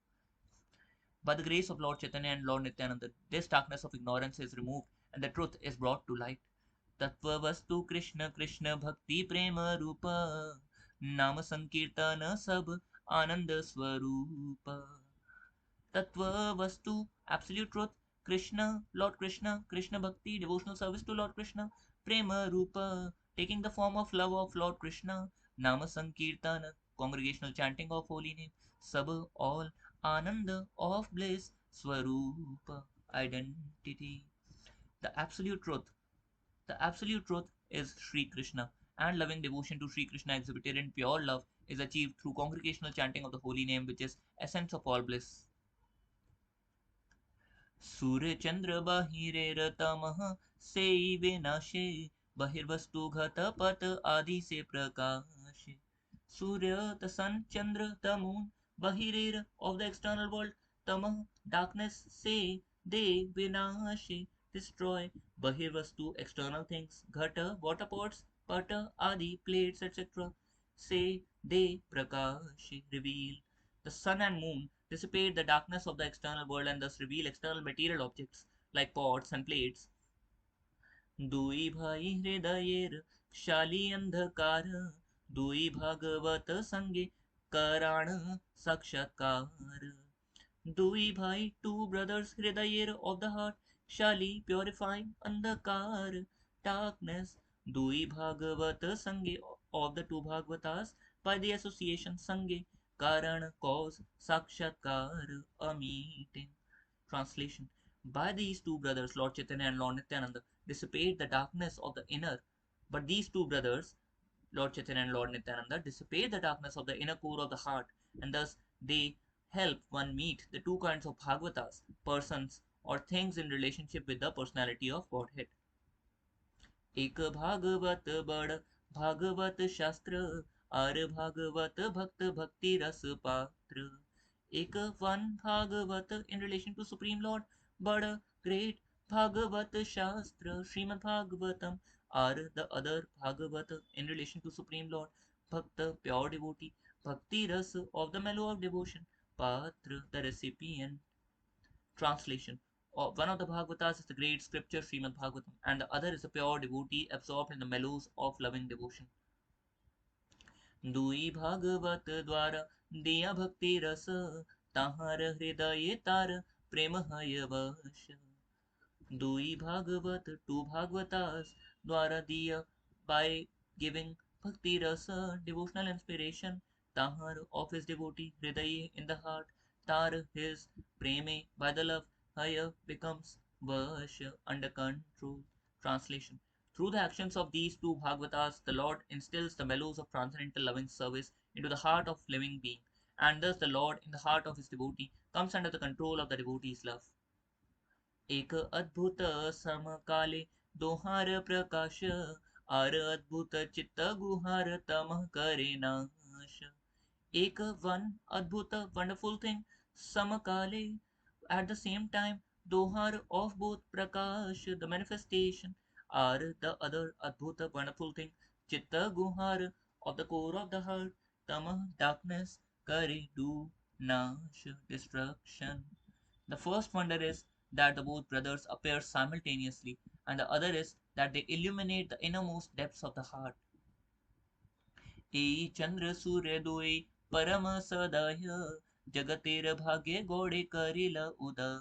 By the grace of Lord Chaitanya and Lord Nityananda, this darkness of ignorance is removed and the truth is brought to light. Tattva vastu Krishna Krishna Bhakti Prema Rupa Nama Sankirtana Sab Ananda Swarupa. Tattva Vastu, absolute truth, Krishna, Lord Krishna, Krishna Bhakti, devotional service to Lord Krishna, Prema Rupa, taking the form of love of Lord Krishna, Nama Sankirtana, congregational chanting of holy name, Sab, all, Ananda, of bliss, Swarupa, identity. The absolute truth, the absolute truth is Sri Krishna, and loving devotion to Sri Krishna exhibited in pure love is achieved through congregational chanting of the holy name, which is essence of all bliss. Surya Chandra बाहिरेरतमः सेविनाशे बहिर्वस्तु घटपट आदि से प्रकाशे. Surya, the sun, Chandra, the moon, Bahirera of the external world, Tamah, darkness, say, they, Vinashe, destroy, Bahirvastu, external things, Ghata, water pots, Pata, Adi, plates, etc. Say, they, Prakash, reveal. The sun and moon dissipate the darkness of the external world and thus reveal external material objects like pots and plates. दुई भाई हृदयेर शाली अंधकार दुई भागवत संगे कराण साक्षात्कार. Dui Bhai, two brothers, Hridayir of the heart, Shali, purifying, Andhakar, darkness, Dui Bhagavat Sange of the two Bhagavatas, by the association Sange, Karan, cause, Sakshatkar, a meeting. Translation. By these two brothers, Lord Chaitanya and Lord Nityananda, dissipate the darkness of the inner. But these two brothers, Lord Chaitanya and Lord Nityananda, dissipate the darkness of the inner core of the heart, and thus they help one meet the two kinds of Bhagavatas, persons or things in relationship with the personality of Godhead. एक भागवत बड़ भागवत शास्त्र are Bhagavat भक्त भक्ति रस पात्र. एक one Bhagavat in relation to Supreme Lord, but a great Bhagavat Shastra, Srimad Bhagavatam, are the other Bhagavat in relation to Supreme Lord, Bhakta, pure devotee, Bhakti Ras of the mellow of devotion, Patra, the recipient. Translation. One of the Bhagavatas is the great scripture Srimad Bhagavatam, and the other is a pure devotee absorbed in the mellows of loving devotion. दुई भागवत द्वारा दिया भक्ति रस ताहार हृदय तार प्रेम हय वश दुई भागवत two bhagavatas द्वारा दिया by giving bhakti rasa devotional inspiration tahar of his devotee hriday in the heart tar his preme by the love haya becomes vash under control. Translation. Through the actions of these two bhagavatas the Lord instills the mellows of transcendental loving service into the heart of living being, and thus the Lord in the heart of his devotee comes under the control of the devotee's love. एक अद्भुत समकाले दोहार प्रकाश are अद्भुत चित्त गुहार तमः करे नाश. एक one adbhuta wonderful thing samakale at the same time dohar of both prakash the manifestation are the other adbhuta wonderful thing chitta guhar of the core of the heart tamah darkness kare do nash destruction. The first wonder is that the both brothers appear simultaneously, and the other is that they illuminate the innermost depths of the heart. ए चंद्र सूर्य दोय परम सदय जगतेर भाग्य गौड़े करिल उदय.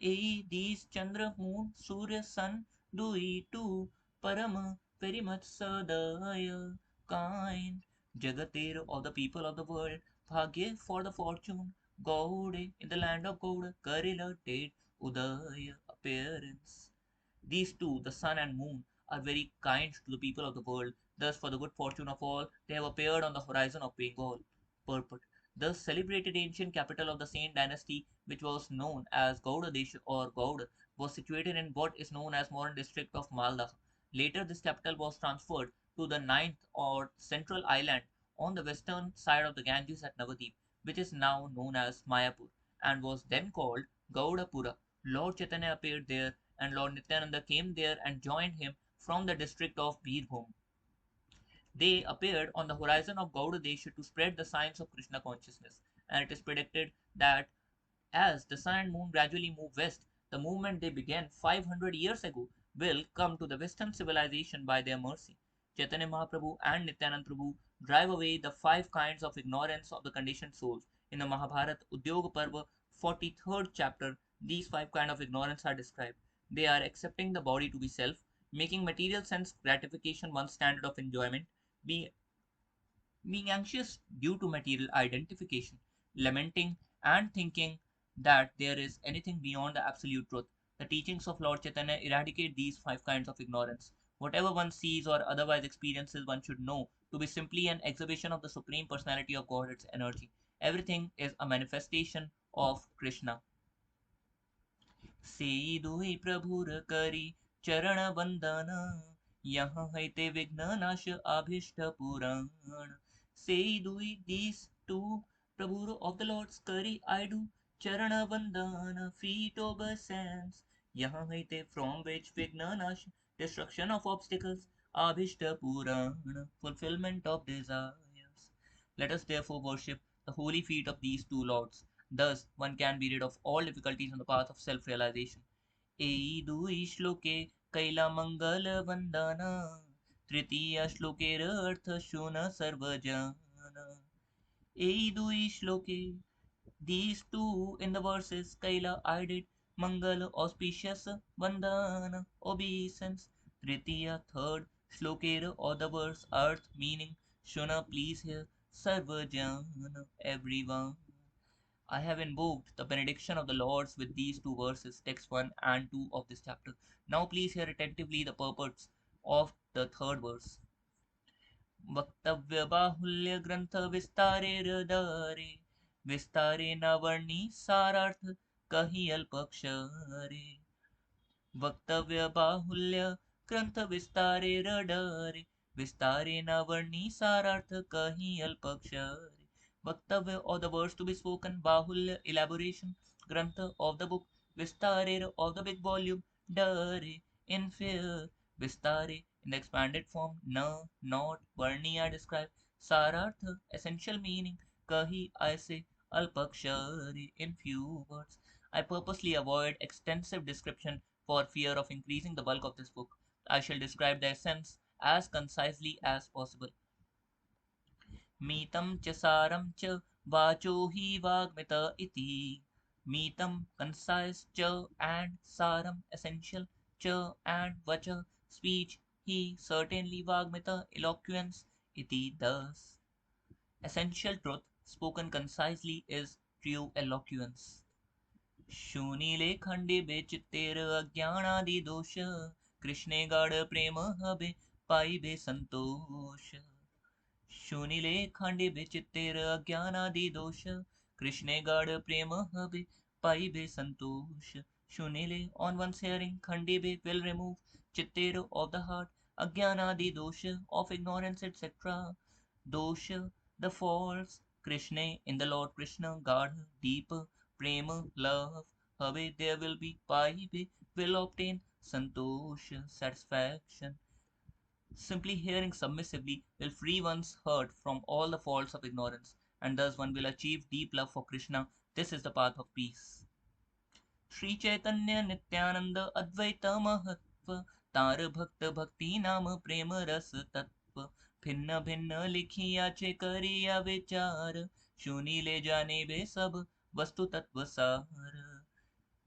A these Chandra, Moon, Surya, Sun, Dui, two, Parama, very much Sadaya, kind, Jagatir of the people of the world, Bhagya for the fortune, Gaude in the land of Gauda, Karila, date, Udaya, appearance. These two, the sun and moon, are very kind to the people of the world. Thus, for the good fortune of all, they have appeared on the horizon of Bengal. Purport. The celebrated ancient capital of the same dynasty, which was known as Gauda Desh or Gauda, was situated in what is known as modern district of Malda. Later, this capital was transferred to the ninth or central island on the western side of the Ganges at Navadip, which is now known as Mayapur, and was then called Gaudapura. Lord Chaitanya appeared there, and Lord Nityananda came there and joined him from the district of Birbhum. They appeared on the horizon of Gauda Desha to spread the signs of Krishna consciousness, and it is predicted that as the sun and moon gradually move west, the movement they began 500 years ago will come to the Western civilization by their mercy. Chaitanya Mahaprabhu and Nityanand Prabhu drive away the five kinds of ignorance of the conditioned souls. In the Mahabharata Udyoga Parva 43rd chapter, these five kinds of ignorance are described. They are accepting the body to be self, making material sense gratification one standard of enjoyment, being being anxious due to material identification, lamenting and thinking that there is anything beyond the absolute truth. The teachings of Lord Chaitanya eradicate these five kinds of ignorance. Whatever one sees or otherwise experiences, one should know to be simply an exhibition of the Supreme Personality of Godhead's energy. Everything is a manifestation of Krishna. सेई दुई प्रभुर करी चरण वंदन यहाँ हैते विघ्न नाश अभिष्ट पुराण. सेई दुई these two प्रभुर of the Lord's करी I do चरण वंदन feet obeisance यहाँ हैते from which विघ्न नाश destruction of obstacles अभिष्ट पुराण fulfillment of desires. Let us therefore worship the holy feet of these two lords. Thus, one can be rid of all difficulties on the path of self realization. एई दुई श्लोके कैलामङ्गल वन्दना तृतीय श्लोकेर अर्थ शून सर्वजन. एई दुई श्लोके these two in the verses Kaila I did Mangal auspicious Vandana obeisance. Tritiya third Shlokera or the verse earth meaning Shuna please hear Sarvajana everyone. I have invoked the benediction of the Lords with these two verses, text 1 and 2 of this chapter. Now please hear attentively the purports of the third verse. वक्तव्य बाहुल्य ग्रंथ विस्तारे हृदरे विस्तारे न वर्णी सारार्थ कही अल्पक्षरे. वक्तव्य बाहुल्य ग्रंथ विस्तारे हृदरे विस्तारे न वर्णी सारार्थ कही अल्पक्षरे. Vaktavya of the words to be spoken, Bahulya elaboration, Grantha of the book, Vistare of the big volume, Dare in fear, Vistare in the expanded form, Na, not, Varni are described, Sarartha, essential meaning, Kahi I say, Alpakshari in few words. I purposely avoid extensive description for fear of increasing the bulk of this book. I shall describe the essence as concisely as possible. मीतं च सारं च वाचो हि वाग्मित इति. मीतं concise च and saram essential ch and vacha speech he certainly vagmita eloquence iti thus. Essential truth spoken concisely is true eloquence. शूनीले खंडे बेचितेर अज्ञानादि दोष कृष्णे गाढ़ प्रेम हबे पाइबे संतोष. शूनिले खांडे विचित्तेर अज्ञानादि दोष कृष्णे गाढ़ प्रेम हबे पाइबे संतोष. Shunile, on one's hearing, Khandibe will remove Chittero of the heart, Ajnanadi dosha of ignorance, etc. Dosha, the faults, Krishna in the Lord Krishna, God, deeper, prema, love, Habe there will be, Paibe will obtain Santosha, satisfaction. Simply hearing submissively will free one's heart from all the faults of ignorance, and thus one will achieve deep love for Krishna. This is the path of peace. Sri Chaitanya Nityananda Advaita Mahatva Tar Bhakta Bhakti Nam Prema Ras Tattva भिन्न भिन्न लिखिया चे करिया विचार शूनी ले जाने बे सब वस्तु तत्व सार.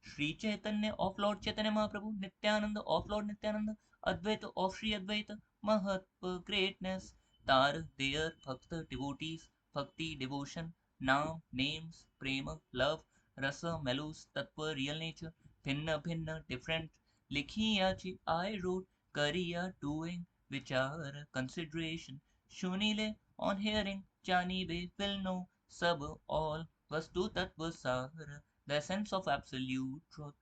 Sri Chaitanya of Lord Chaitanya Mahaprabhu, Nityananda of Lord Nityananda, Advaita of Sri Advaita, Mahatma, greatness, Tar, their, Bhakta, devotees, Bhakti, devotion, Naam, names, Prema, love, Rasa, mellows, Tattva, real nature, Bhinna, bhinna, different, Likhiyachi, I wrote, Kariya, doing, Vichara, consideration, Shunile, on hearing, Jani, will know, Sab, all, Vastu, Tattva, Sara, the essence of absolute truth.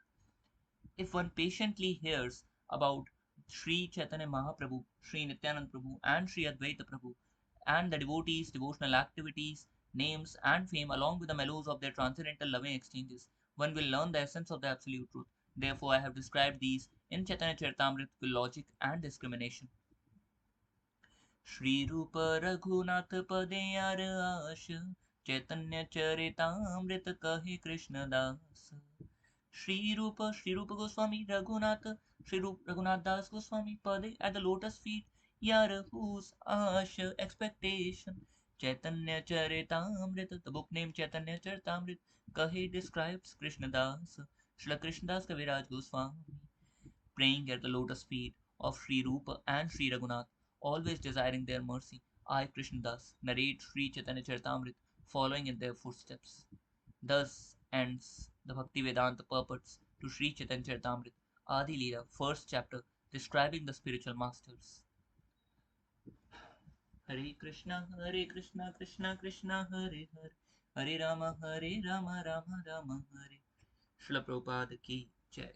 If one patiently hears about Sri Chaitanya Mahaprabhu, Sri Nityanand Prabhu, and Sri Advaita Prabhu, and the devotees' devotional activities, names, and fame, along with the mellows of their transcendental loving exchanges, one will learn the essence of the absolute truth. Therefore, I have described these in Chaitanya Charitamrita with logic and discrimination. Shri रूप रघुनाथ पदे यार आश चैतन्य चरितामृत कहे Krishnadas. Shri Rupa Goswami Raghunath, Shri Rup Raghunath Das Goswami Pade at the lotus feet, Yara whose asha expectation. Chaitanya Charitamrita, the book named Chaitanya Charitamrita, Kahe describes Krishna Das, Shri Krishna Das Kaviraj Goswami, praying at the lotus feet of Sri Rupa and Sri Raghunath, always desiring their mercy. I, Krishnadas, narrate Sri Chaitanya Charitamrita, following in their footsteps. Thus ends the Bhaktivedanta purports to Sri Chaitanya Charitamrita, Adi Lila, first chapter, describing the spiritual masters. Hare Krishna, Krishna Krishna, Hare Hare, Hare Rama, Rama Rama, Hare. Srila Prabhupada ki Jai.